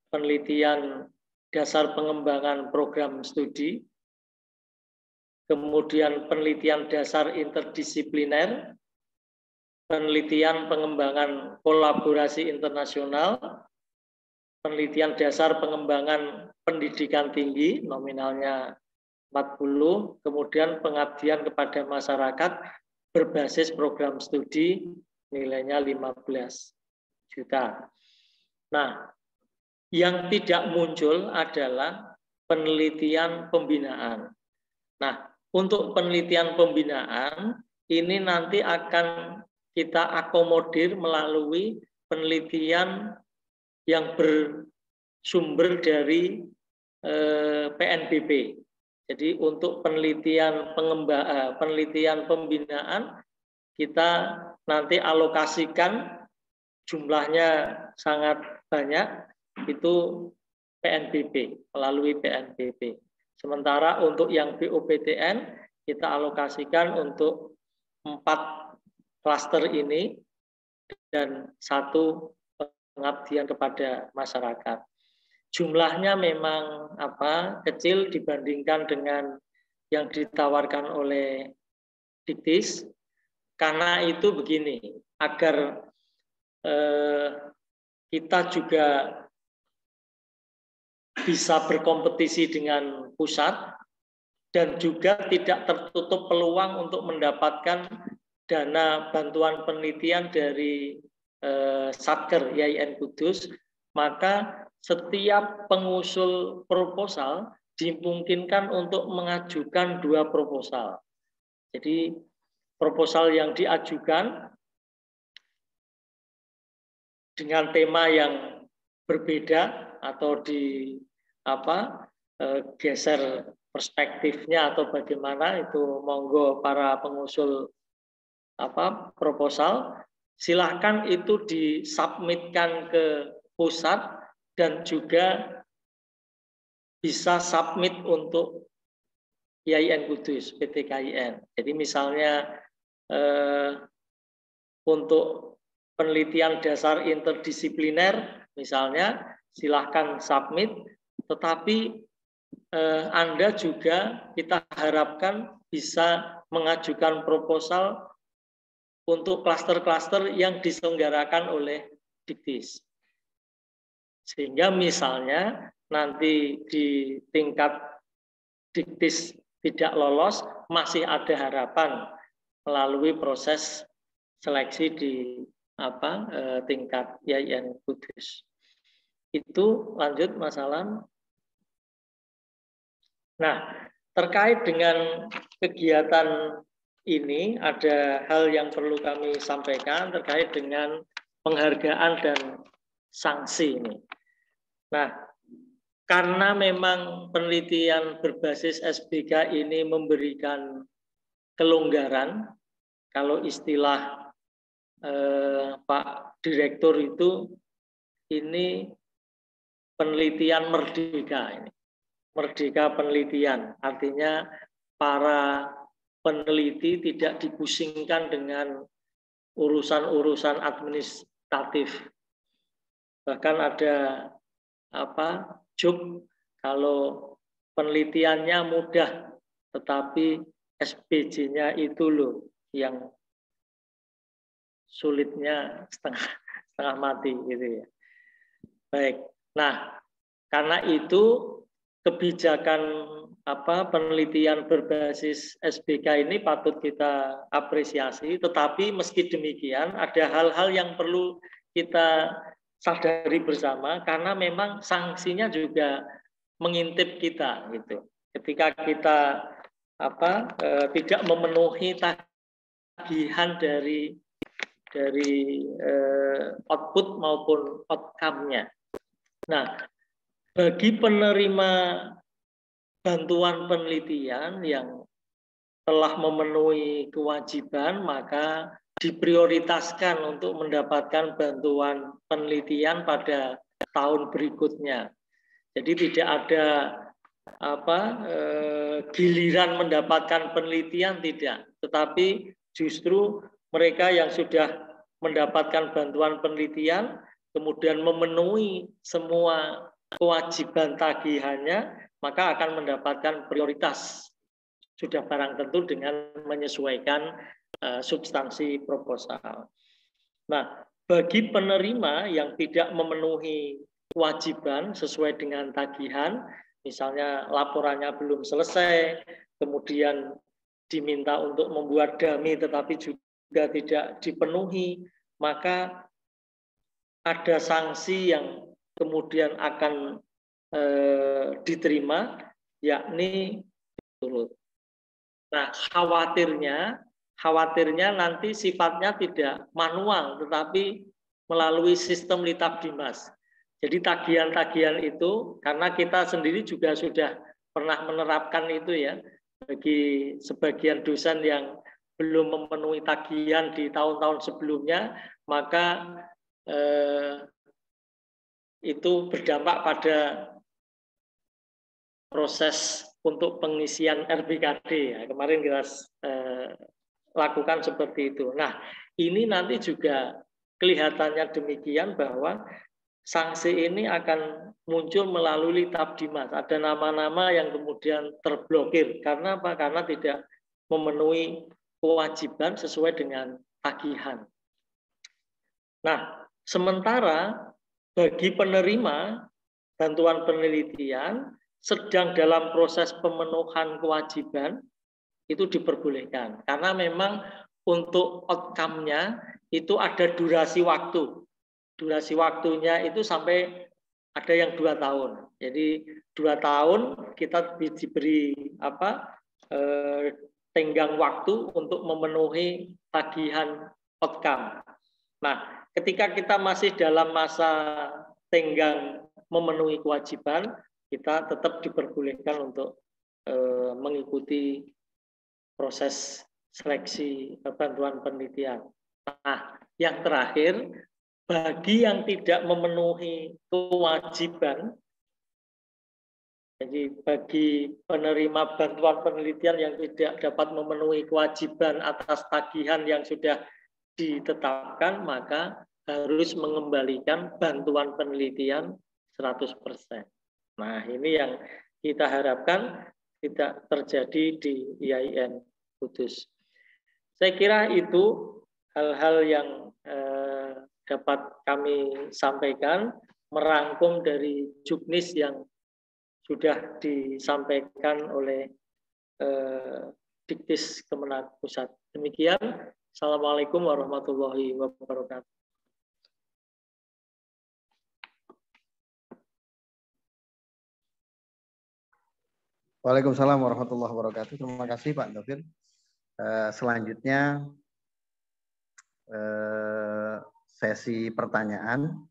Speaker 3: penelitian dasar pengembangan program studi, kemudian penelitian dasar interdisipliner, penelitian pengembangan kolaborasi internasional, penelitian dasar pengembangan pendidikan tinggi, nominalnya 40, kemudian pengabdian kepada masyarakat berbasis program studi, nilainya 15 juta. Nah, yang tidak muncul adalah penelitian pembinaan. Nah, untuk penelitian pembinaan, ini nanti akan kita akomodir melalui penelitian yang bersumber dari PNBP. Jadi untuk penelitian pembinaan kita nanti alokasikan jumlahnya sangat banyak itu PNBP, melalui PNBP. Sementara untuk yang BOPTN kita alokasikan untuk 4 klaster ini dan 1 pengabdian kepada masyarakat. Jumlahnya memang kecil dibandingkan dengan yang ditawarkan oleh Diktis. Karena itu begini, agar kita juga bisa berkompetisi dengan pusat dan juga tidak tertutup peluang untuk mendapatkan dana bantuan penelitian dari Satker IAIN Kudus, maka setiap pengusul proposal dimungkinkan untuk mengajukan 2 proposal. Jadi proposal yang diajukan dengan tema yang berbeda atau geser perspektifnya atau bagaimana, itu monggo para pengusul proposal silahkan itu disubmitkan ke pusat dan juga bisa submit untuk IAIN Kudus, PT KIN. Jadi misalnya untuk penelitian dasar interdisipliner misalnya silahkan submit, tetapi Anda juga kita harapkan bisa mengajukan proposal untuk klaster-klaster yang diselenggarakan oleh Diktis. Sehingga misalnya nanti di tingkat Diktis tidak lolos, masih ada harapan melalui proses seleksi di tingkat IAIN Kudus. Itu lanjut Mas Alam. Nah, terkait dengan kegiatan ini ada hal yang perlu kami sampaikan terkait dengan penghargaan dan sanksi ini. Nah, karena memang penelitian berbasis SBK ini memberikan kelonggaran, kalau istilah Pak Direktur itu, ini penelitian merdeka ini. Merdeka penelitian, artinya para peneliti tidak dipusingkan dengan urusan-urusan administratif. Bahkan ada joke kalau penelitiannya mudah, tetapi SPJ-nya itu loh yang sulitnya setengah mati gitu ya. Baik. Nah, karena itu kebijakan penelitian berbasis SBK ini patut kita apresiasi, tetapi meski demikian ada hal-hal yang perlu kita sadari bersama karena memang sanksinya juga mengintip kita gitu. Ketika kita tidak memenuhi tagihan dari output maupun outcome-nya. Nah, bagi penerima bantuan penelitian yang telah memenuhi kewajiban, maka diprioritaskan untuk mendapatkan bantuan penelitian pada tahun berikutnya. Jadi tidak ada giliran mendapatkan penelitian, tidak. Tetapi justru mereka yang sudah mendapatkan bantuan penelitian, kemudian memenuhi semua kewajiban tagihannya, maka akan mendapatkan prioritas. Sudah barang tentu dengan menyesuaikan substansi proposal. Nah, bagi penerima yang tidak memenuhi kewajiban sesuai dengan tagihan, misalnya laporannya belum selesai, kemudian diminta untuk membuat dummy tetapi juga tidak dipenuhi, maka ada sanksi yang kemudian akan diterima, yakni turut. Nah, khawatirnya nanti sifatnya tidak manual, tetapi melalui sistem Litap Dimas. Jadi tagihan-tagihan itu, karena kita sendiri juga sudah pernah menerapkan itu ya, bagi sebagian dosen yang belum memenuhi tagihan di tahun-tahun sebelumnya, maka itu berdampak pada proses untuk pengisian RBKD ya. Kemarin kita lakukan seperti itu. Nah, ini nanti juga kelihatannya demikian bahwa sanksi ini akan muncul melalui Litap Dimas. Ada nama-nama yang kemudian terblokir. Karena apa? Karena tidak memenuhi kewajiban sesuai dengan tagihan. Nah, sementara bagi penerima bantuan penelitian sedang dalam proses pemenuhan kewajiban, itu diperbolehkan. Karena memang untuk outcome-nya itu ada durasi waktu. Durasi waktunya itu sampai ada yang 2 tahun. Jadi 2 tahun kita diberi tenggang waktu untuk memenuhi tagihan outcome. Nah, ketika kita masih dalam masa tenggang memenuhi kewajiban, kita tetap diperbolehkan untuk mengikuti proses seleksi bantuan penelitian. Nah, yang terakhir, bagi yang tidak memenuhi kewajiban, jadi bagi penerima bantuan penelitian yang tidak dapat memenuhi kewajiban atas tagihan yang sudah ditetapkan, maka harus mengembalikan bantuan penelitian 100%. Nah, ini yang kita harapkan tidak terjadi di IAIN Kudus. Saya kira itu hal-hal yang dapat kami sampaikan, merangkum dari juknis yang sudah disampaikan oleh Diktis Kemenag Pusat. Demikian, Assalamualaikum warahmatullahi wabarakatuh.
Speaker 1: Waalaikumsalam warahmatullahi wabarakatuh. Terima kasih Pak Taufir. Selanjutnya sesi pertanyaan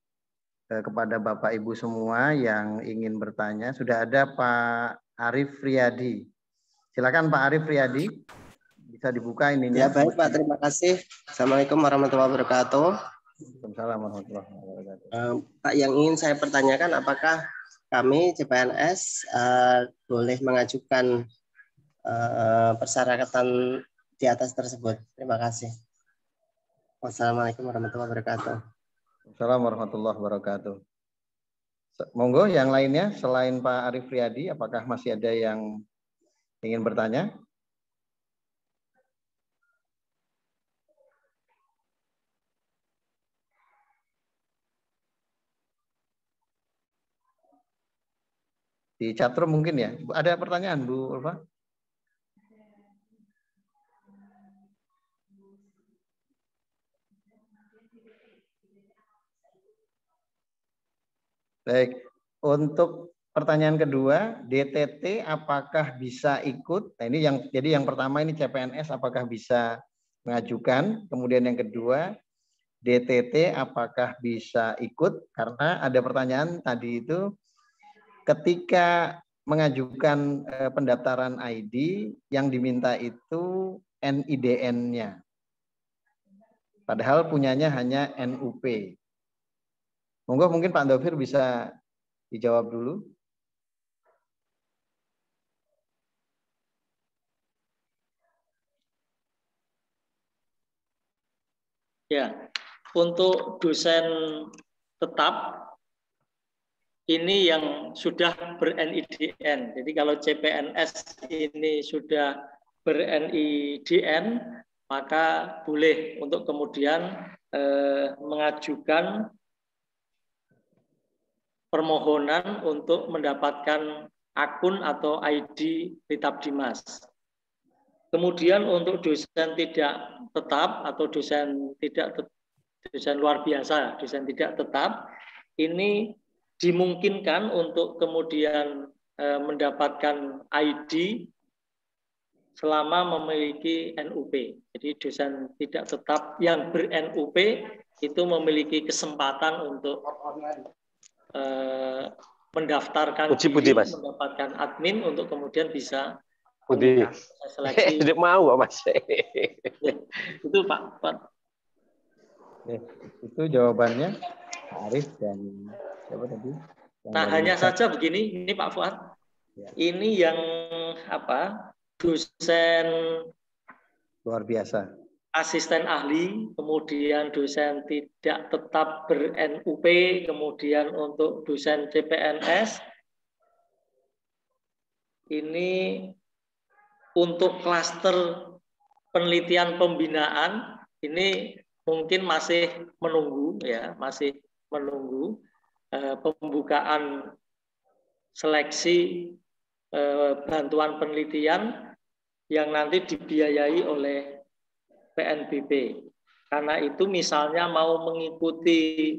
Speaker 1: kepada Bapak Ibu semua yang ingin bertanya. Sudah ada Pak Arif Riyadi. Silakan Pak Arif Riyadi. Bisa dibuka ininya.
Speaker 4: Ya baik Pak, terima kasih. Assalamualaikum warahmatullahi wabarakatuh.
Speaker 1: Waalaikumsalam warahmatullahi wabarakatuh.
Speaker 4: Pak, yang ingin saya pertanyakan, apakah kami CPNS boleh mengajukan persyaratan di atas tersebut? Terima kasih. Wassalamualaikum warahmatullahi wabarakatuh.
Speaker 1: Assalamualaikum warahmatullahi wabarakatuh. Monggo yang lainnya selain Pak Arif Riyadi, apakah masih ada yang ingin bertanya? Di chatroom mungkin ya. Ada pertanyaan Bu Ulfa? Baik, untuk pertanyaan kedua, DTT apakah bisa ikut? Nah, ini yang pertama ini CPNS apakah bisa mengajukan? Kemudian yang kedua, DTT apakah bisa ikut? Karena ada pertanyaan tadi itu ketika mengajukan pendaftaran ID yang diminta itu NIDN-nya. Padahal punyanya hanya NUP. Monggo mungkin Pak Taufir bisa dijawab dulu.
Speaker 3: Ya, untuk dosen tetap ini yang sudah ber-NIDN. Jadi kalau CPNS ini sudah ber-NIDN, maka boleh untuk kemudian mengajukan permohonan untuk mendapatkan akun atau ID Kitab Dimas. Kemudian untuk dosen tidak tetap atau dosen luar biasa, dosen tidak tetap, ini dimungkinkan untuk kemudian mendapatkan ID selama memiliki NUP. Jadi dosen tidak tetap yang ber-NUP itu memiliki kesempatan untuk mendaftarkan diri, mendapatkan admin untuk kemudian bisa seleksi.
Speaker 5: Tidak mau Mas.
Speaker 3: Ya, itu Pak.
Speaker 1: Ya, itu jawabannya Pak Arif dan siapa tadi?
Speaker 3: Nah, hanya saja begini, ini Pak Fuad. Ya. Ini yang dosen
Speaker 1: luar biasa.
Speaker 3: Asisten ahli, kemudian dosen tidak tetap ber-NUP, kemudian untuk dosen CPNS, ini untuk klaster penelitian pembinaan, ini mungkin masih menunggu, ya, masih menunggu pembukaan seleksi bantuan penelitian yang nanti dibiayai oleh PNBP. Karena itu misalnya mau mengikuti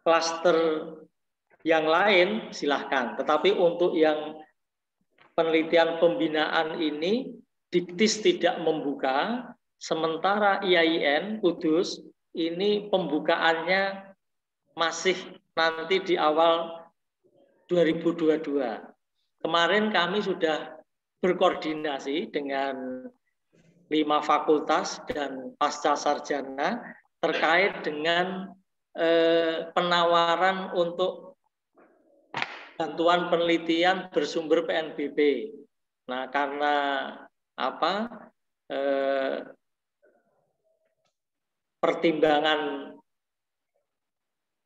Speaker 3: klaster yang lain silahkan. Tetapi untuk yang penelitian pembinaan ini Diktis tidak membuka, sementara IAIN Kudus ini pembukaannya masih nanti di awal 2022. Kemarin kami sudah berkoordinasi dengan 5 fakultas dan pasca sarjana terkait dengan penawaran untuk bantuan penelitian bersumber PNBP. Nah, karena pertimbangan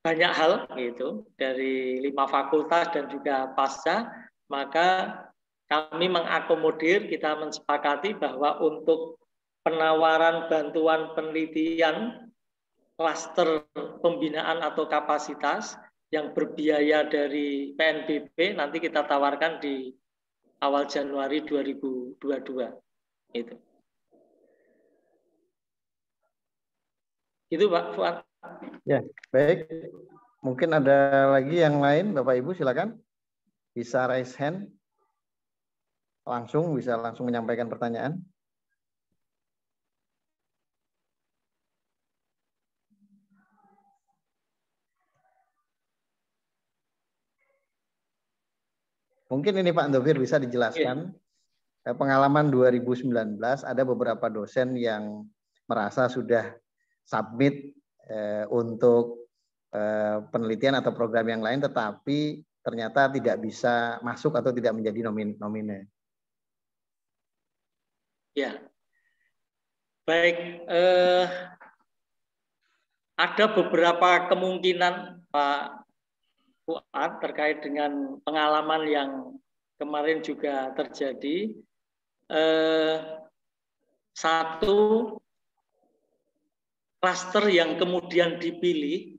Speaker 3: banyak hal gitu dari 5 fakultas dan juga pasca, maka kami mengakomodir, kita mensepakati bahwa untuk penawaran bantuan penelitian klaster pembinaan atau kapasitas yang berbiaya dari PNBP nanti kita tawarkan di awal Januari 2022. Itu. Itu Pak Fuad.
Speaker 1: Ya, baik. Mungkin ada lagi yang lain, Bapak Ibu silakan. Bisa raise hand. Bisa langsung menyampaikan pertanyaan. Mungkin ini Pak Ndovir bisa dijelaskan. Pengalaman 2019 ada beberapa dosen yang merasa sudah submit untuk penelitian atau program yang lain, tetapi ternyata tidak bisa masuk atau tidak menjadi nomine.
Speaker 3: Ya, baik. Ada beberapa kemungkinan Pak Fuad terkait dengan pengalaman yang kemarin juga terjadi. Satu klaster yang kemudian dipilih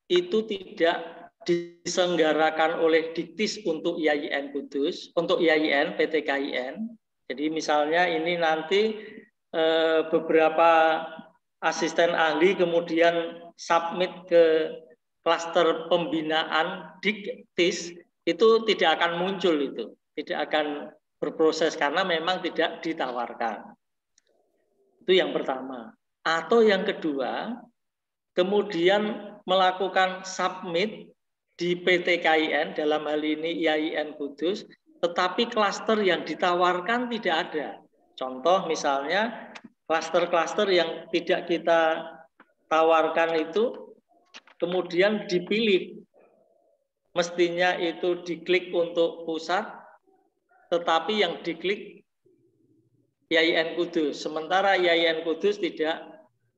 Speaker 3: itu tidak diselenggarakan oleh Diktis untuk IAIN Kudus, untuk IAIN PT KIN. Jadi misalnya ini nanti beberapa asisten ahli kemudian submit ke klaster pembinaan Diktis, itu tidak akan muncul, itu tidak akan berproses karena memang tidak ditawarkan. Itu yang pertama. Atau yang kedua, kemudian melakukan submit di PT KIN, dalam hal ini IAIN Kudus, tetapi klaster yang ditawarkan tidak ada. Contoh misalnya klaster-klaster yang tidak kita tawarkan itu kemudian dipilih. Mestinya itu diklik untuk pusat, tetapi yang diklik IAIN Kudus. Sementara IAIN Kudus tidak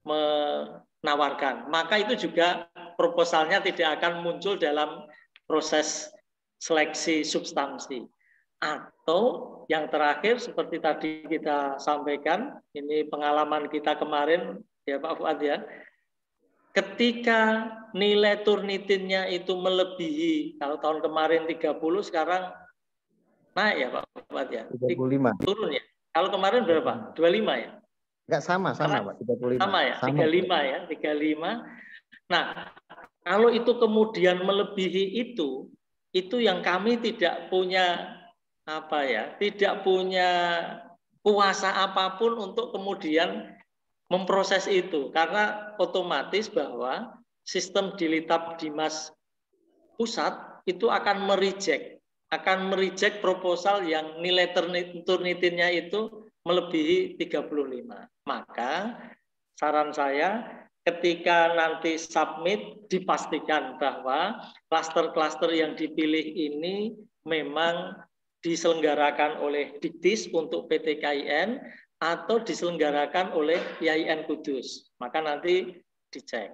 Speaker 3: menawarkan. Maka itu juga proposalnya tidak akan muncul dalam proses seleksi substansi. Atau yang terakhir seperti tadi kita sampaikan, ini pengalaman kita kemarin ya Pak Fuad ya, ketika nilai turnitinnya itu melebihi, kalau tahun kemarin 30, sekarang naik ya Pak Fuad ya?
Speaker 1: 35.
Speaker 3: Turun ya? Kalau kemarin berapa? 25 ya?
Speaker 1: Enggak, sama Pak, 35.
Speaker 3: Sama ya,
Speaker 1: sama,
Speaker 3: 35 ya, 35. Nah, kalau itu kemudian melebihi itu yang kami tidak punya tidak punya kuasa apapun untuk kemudian memproses itu, karena otomatis bahwa sistem Dilitab Dimas pusat itu akan mereject proposal yang nilai turnitinnya itu melebihi 35. Maka saran saya ketika nanti submit dipastikan bahwa klaster-klaster yang dipilih ini memang diselenggarakan oleh Diktis untuk PT KIN atau diselenggarakan oleh IAIN Kudus. Maka nanti dicek.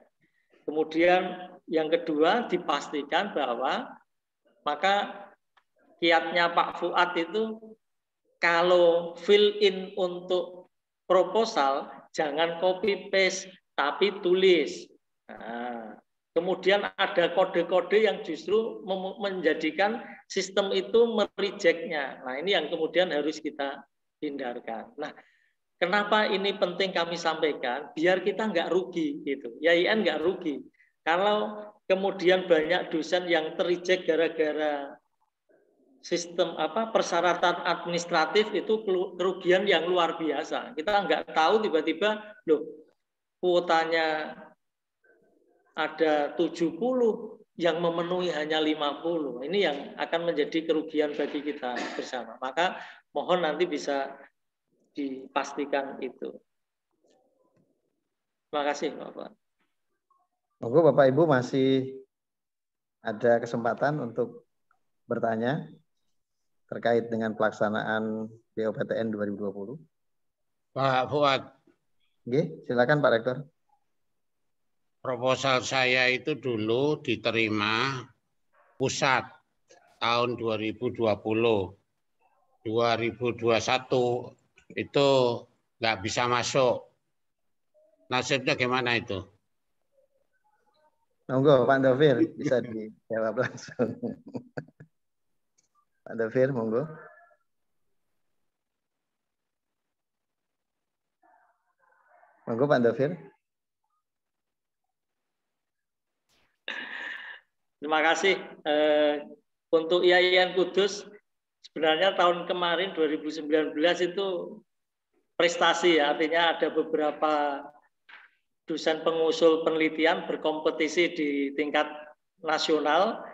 Speaker 3: Kemudian yang kedua dipastikan bahwa maka kiatnya Pak Fuad itu kalau fill in untuk proposal jangan copy paste tapi tulis. Nah, kemudian ada kode-kode yang justru menjadikan sistem itu merejectnya. Nah, ini yang kemudian harus kita hindarkan. Nah, kenapa ini penting kami sampaikan? Biar kita nggak rugi gitu. IAIN nggak rugi. Kalau kemudian banyak dosen yang terreject gara-gara sistem persyaratan administratif, itu kerugian yang luar biasa. Kita nggak tahu tiba-tiba loh kuotanya ada 70 yang memenuhi hanya 50. Ini yang akan menjadi kerugian bagi kita bersama. Maka mohon nanti bisa dipastikan itu. Terima kasih Bapak.
Speaker 1: Monggo Bapak Ibu masih ada kesempatan untuk bertanya terkait dengan pelaksanaan BOPTN 2020.
Speaker 2: Pak Fuad.
Speaker 1: Oke, silakan Pak Rektor.
Speaker 2: proposal saya itu dulu diterima pusat tahun 2020. 2021 itu nggak bisa masuk. Nasibnya gimana itu?
Speaker 1: Monggo Pak Dovir bisa dijawab langsung. Pak Dovir, monggo. Monggo Pak Dovir.
Speaker 3: Terima kasih. Untuk IAIN Kudus, sebenarnya tahun kemarin 2019 itu prestasi ya, artinya ada beberapa dosen pengusul penelitian berkompetisi di tingkat nasional,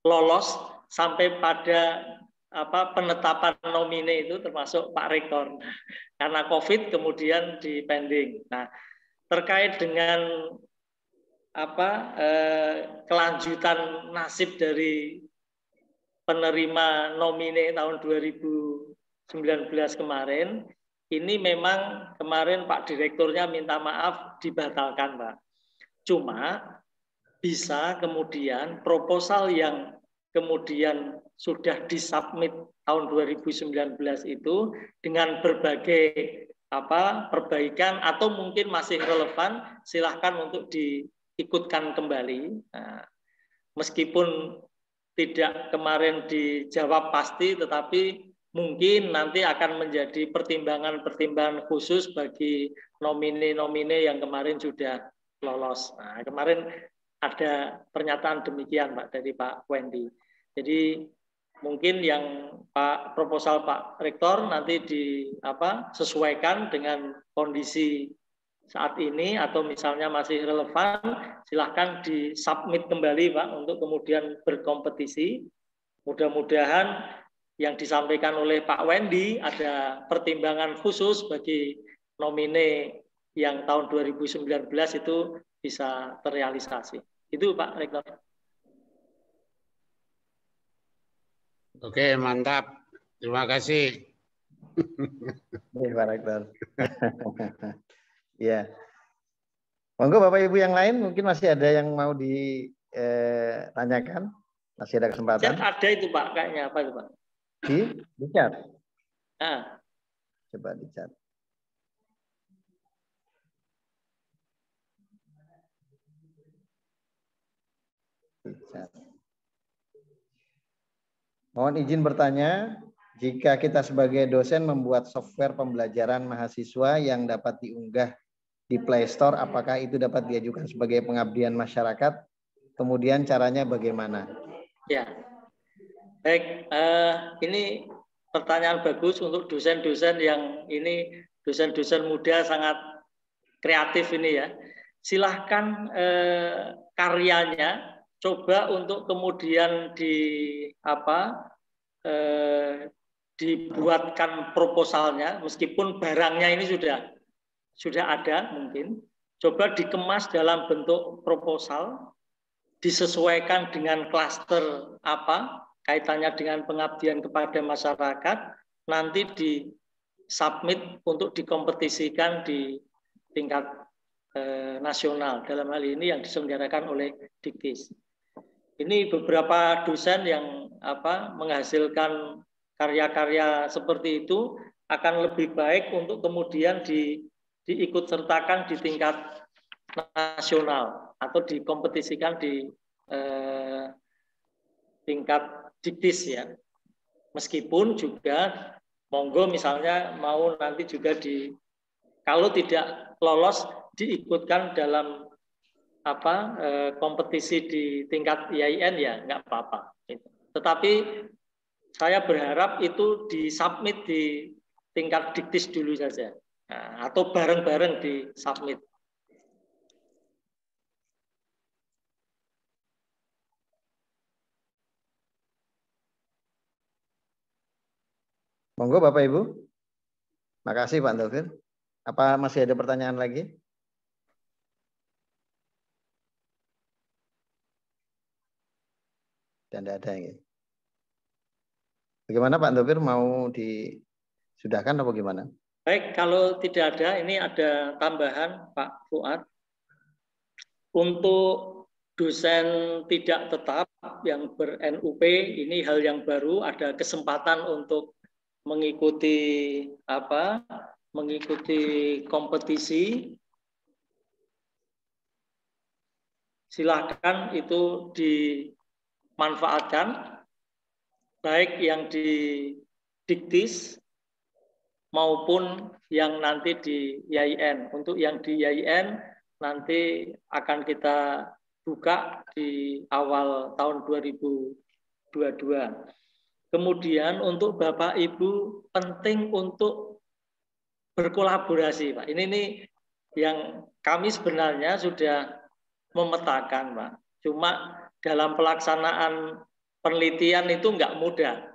Speaker 3: lolos sampai pada penetapan nomine itu termasuk Pak Rektor. Karena COVID kemudian dipending. Nah, terkait dengan kelanjutan nasib dari penerima nomine tahun 2019 kemarin, ini memang kemarin Pak Direkturnya minta maaf dibatalkan, Pak. Cuma bisa kemudian proposal yang kemudian sudah disubmit tahun 2019 itu dengan berbagai perbaikan atau mungkin masih relevan, silahkan untuk diikutkan kembali. Nah, meskipun tidak kemarin dijawab pasti, tetapi mungkin nanti akan menjadi pertimbangan-pertimbangan khusus bagi nomine-nomine yang kemarin sudah lolos. Nah, kemarin ada pernyataan demikian Pak dari Pak Wendy. Jadi mungkin yang proposal Pak Rektor nanti disesuaikan dengan kondisi saat ini atau misalnya masih relevan, silahkan disubmit kembali Pak untuk kemudian berkompetisi. Mudah-mudahan yang disampaikan oleh Pak Wendy ada pertimbangan khusus bagi nomine yang tahun 2019 itu bisa terrealisasi. Itu Pak Rektor.
Speaker 2: Oke, mantap. Terima kasih.
Speaker 1: Pak Rektor. Ya. Monggo Bapak Ibu yang lain mungkin masih ada yang mau ditanyakan. Masih ada kesempatan.
Speaker 3: Ada itu Pak, kayaknya apa itu Pak?
Speaker 1: Di chat.
Speaker 3: Ah.
Speaker 1: Coba di chat. Mohon izin bertanya, jika kita sebagai dosen membuat software pembelajaran mahasiswa yang dapat diunggah di Play Store, apakah itu dapat diajukan sebagai pengabdian masyarakat? Kemudian caranya bagaimana?
Speaker 3: Ya, baik. Ini pertanyaan bagus untuk dosen-dosen yang ini dosen-dosen muda sangat kreatif ini ya. Silahkan karyanya coba untuk kemudian dibuatkan proposalnya, meskipun barangnya ini sudah ada mungkin. Coba dikemas dalam bentuk proposal, disesuaikan dengan klaster kaitannya dengan pengabdian kepada masyarakat, nanti disubmit untuk dikompetisikan di tingkat nasional, dalam hal ini yang diselenggarakan oleh Diktis. Ini beberapa dosen yang menghasilkan karya-karya seperti itu akan lebih baik untuk kemudian diikut sertakan di tingkat nasional atau dikompetisikan di tingkat Diktis ya. Meskipun juga monggo misalnya mau nanti juga kalau tidak lolos diikutkan dalam kompetisi di tingkat IAIN ya nggak apa-apa. Tetapi saya berharap itu disubmit di tingkat Diktis dulu saja, atau bareng-bareng disubmit.
Speaker 1: Monggo Bapak Ibu. Makasih Pak Dovir. Apa masih ada pertanyaan lagi? Dan tidak ada yang. Bagaimana Pak Dovir, mau disudahkan atau gimana?
Speaker 3: Baik, kalau tidak ada, ini ada tambahan Pak Fuad. Untuk dosen tidak tetap yang ber-NUP, ini hal yang baru, ada kesempatan untuk mengikuti kompetisi. Silakan itu dimanfaatkan, baik yang di Diktis maupun yang nanti di YIN. Untuk yang di YIN nanti akan kita buka di awal tahun 2022. Kemudian untuk Bapak Ibu penting untuk berkolaborasi, Pak. Ini nih yang kami sebenarnya sudah memetakan, Pak. Cuma dalam pelaksanaan penelitian itu nggak mudah.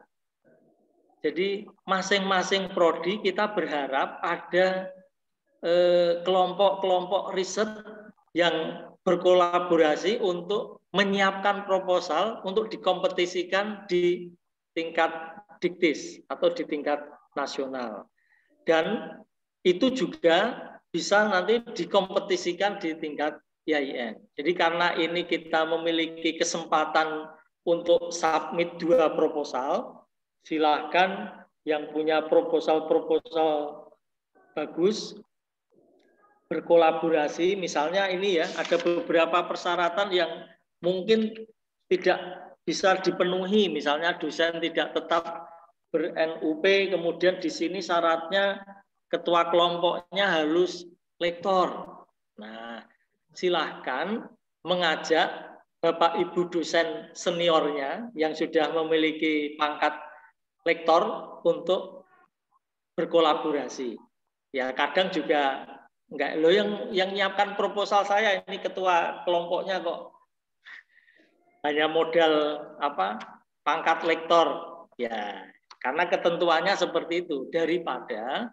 Speaker 3: Jadi masing-masing prodi kita berharap ada kelompok-kelompok riset yang berkolaborasi untuk menyiapkan proposal untuk dikompetisikan di tingkat Diktis atau di tingkat nasional. Dan itu juga bisa nanti dikompetisikan di tingkat YIN. Jadi karena ini kita memiliki kesempatan untuk submit 2 proposal, silahkan yang punya proposal-proposal bagus berkolaborasi. Misalnya ini ya, ada beberapa persyaratan yang mungkin tidak bisa dipenuhi. Misalnya dosen tidak tetap ber-NUP, kemudian di sini syaratnya ketua kelompoknya harus lektor. Nah, silahkan mengajak Bapak Ibu dosen seniornya yang sudah memiliki pangkat lektor untuk berkolaborasi. Ya kadang juga enggak, lo yang nyiapkan proposal saya ini ketua kelompoknya kok hanya modal pangkat lektor. Ya, karena ketentuannya seperti itu. Daripada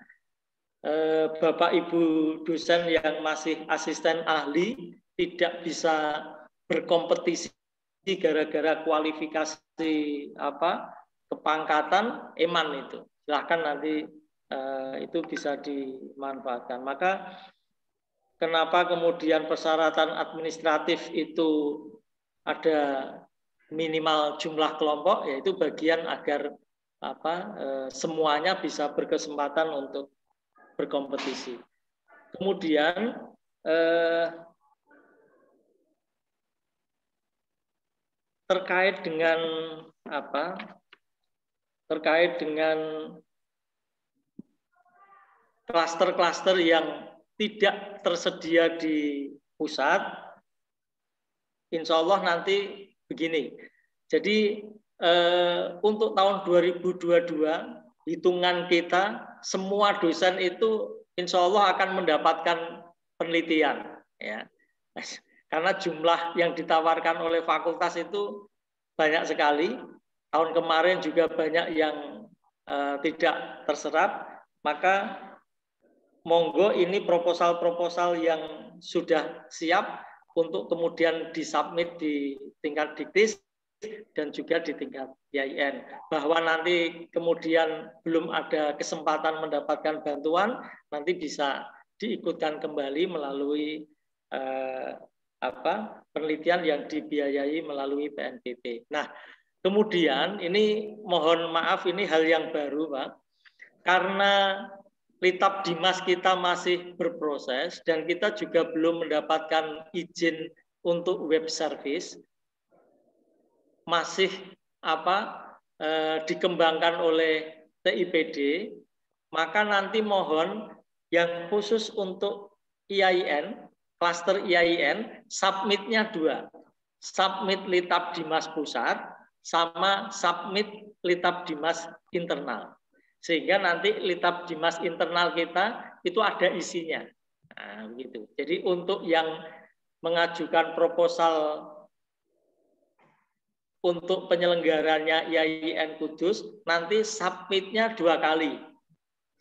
Speaker 3: Bapak Ibu dosen yang masih asisten ahli tidak bisa berkompetisi gara-gara kualifikasi kepangkatan eman itu. Silahkan nanti itu bisa dimanfaatkan. Maka kenapa kemudian persyaratan administratif itu ada minimal jumlah kelompok, yaitu bagian agar semuanya bisa berkesempatan untuk berkompetisi. Kemudian terkait dengan klaster-klaster yang tidak tersedia di pusat, insya Allah nanti begini. Jadi untuk tahun 2022 hitungan kita semua dosen itu insya Allah akan mendapatkan penelitian, ya. Karena jumlah yang ditawarkan oleh fakultas itu banyak sekali. Tahun kemarin juga banyak yang tidak terserap. Maka monggo ini proposal-proposal yang sudah siap untuk kemudian disubmit di tingkat Diktis dan juga di tingkat YIN. Bahwa nanti kemudian belum ada kesempatan mendapatkan bantuan, nanti bisa diikutkan kembali melalui penelitian yang dibiayai melalui PNBP. Nah, kemudian ini mohon maaf ini hal yang baru, Pak. Karena Litap Dimas kita masih berproses dan kita juga belum mendapatkan izin untuk web service, masih dikembangkan oleh TIPD, maka nanti mohon yang khusus untuk IAIN, klaster IAIN, submitnya 2. Submit Litap Dimas pusat sama submit Litap Dimas internal. Sehingga nanti Litap Dimas internal kita itu ada isinya. Nah, begitu. Jadi untuk yang mengajukan proposal untuk penyelenggaranya IAIN Kudus, nanti submitnya 2 kali.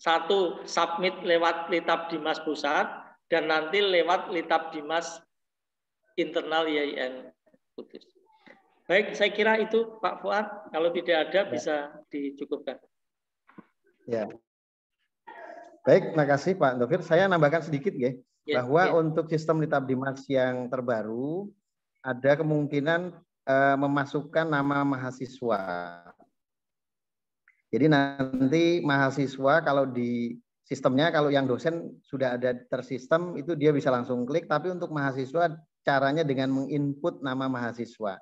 Speaker 3: 1 submit lewat Litap Dimas pusat, dan nanti lewat Litap Dimas internal IAIN Kudus. Baik, saya kira itu Pak Fuad. Kalau tidak ada bisa dicukupkan.
Speaker 1: Ya. Baik, terima kasih Pak Dovir. Saya nambahkan sedikit ya. bahwa untuk sistem Litbang yang terbaru ada kemungkinan memasukkan nama mahasiswa. Jadi nanti mahasiswa kalau di sistemnya, kalau yang dosen sudah ada tersistem itu dia bisa langsung klik, tapi untuk mahasiswa caranya dengan menginput nama mahasiswa.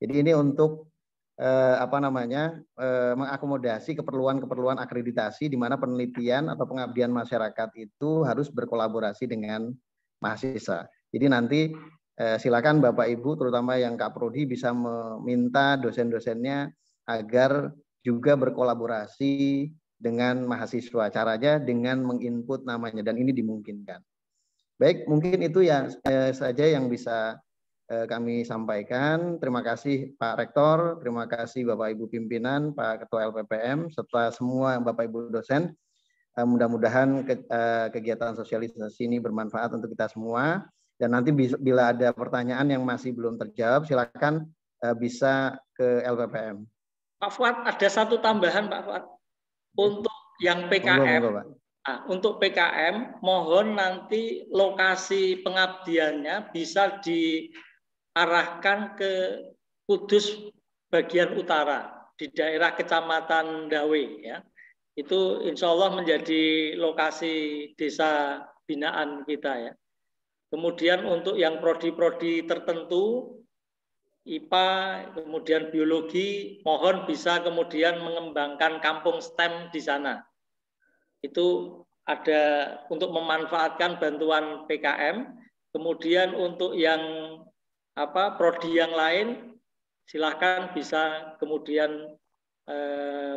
Speaker 1: Jadi ini untuk mengakomodasi keperluan-keperluan akreditasi di mana penelitian atau pengabdian masyarakat itu harus berkolaborasi dengan mahasiswa. Jadi nanti silakan Bapak Ibu terutama yang Kaprodi bisa meminta dosen-dosennya agar juga berkolaborasi dengan mahasiswa. Caranya dengan menginput namanya dan ini dimungkinkan. Baik, mungkin itu ya saja yang bisa kami sampaikan. Terima kasih Pak Rektor, terima kasih Bapak Ibu pimpinan, Pak Ketua LPPM, serta semua Bapak Ibu dosen. Mudah-mudahan kegiatan sosialisasi ini bermanfaat untuk kita semua. Dan nanti bila ada pertanyaan yang masih belum terjawab, silakan bisa ke LPPM.
Speaker 3: Pak Fuad, ada satu tambahan Pak Fuad. Untuk yang PKM, untuk PKM, mohon nanti lokasi pengabdiannya bisa diarahkan ke Kudus bagian utara, di daerah Kecamatan Dawe. Ya. Itu insya Allah menjadi lokasi desa binaan kita. Ya. Kemudian untuk yang prodi-prodi tertentu, IPA, kemudian biologi, mohon bisa kemudian mengembangkan kampung STEM di sana. Itu ada untuk memanfaatkan bantuan PKM. Kemudian untuk yang prodi yang lain, silakan bisa kemudian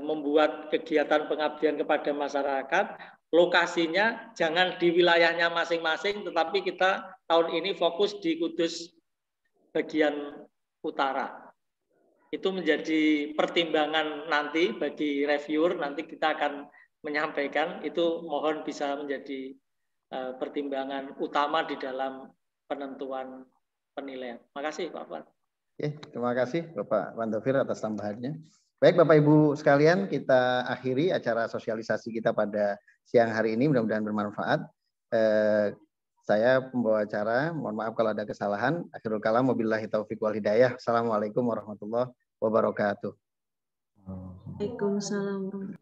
Speaker 3: membuat kegiatan pengabdian kepada masyarakat. Lokasinya jangan di wilayahnya masing-masing, tetapi kita tahun ini fokus di Kudus bagian utara. Itu menjadi pertimbangan nanti bagi reviewer, nanti kita akan menyampaikan, itu mohon bisa menjadi pertimbangan utama di dalam penentuan penilaian. Terima kasih Pak Fuad.
Speaker 1: Terima kasih Bapak Wandofir atas tambahannya. Baik Bapak Ibu sekalian, kita akhiri acara sosialisasi kita pada siang hari ini, mudah-mudahan bermanfaat. Saya pembawa acara, mohon maaf kalau ada kesalahan. Akhirul kalam, wabillahi taufiq wal hidayah. Assalamualaikum warahmatullahi wabarakatuh.
Speaker 5: Waalaikumsalam.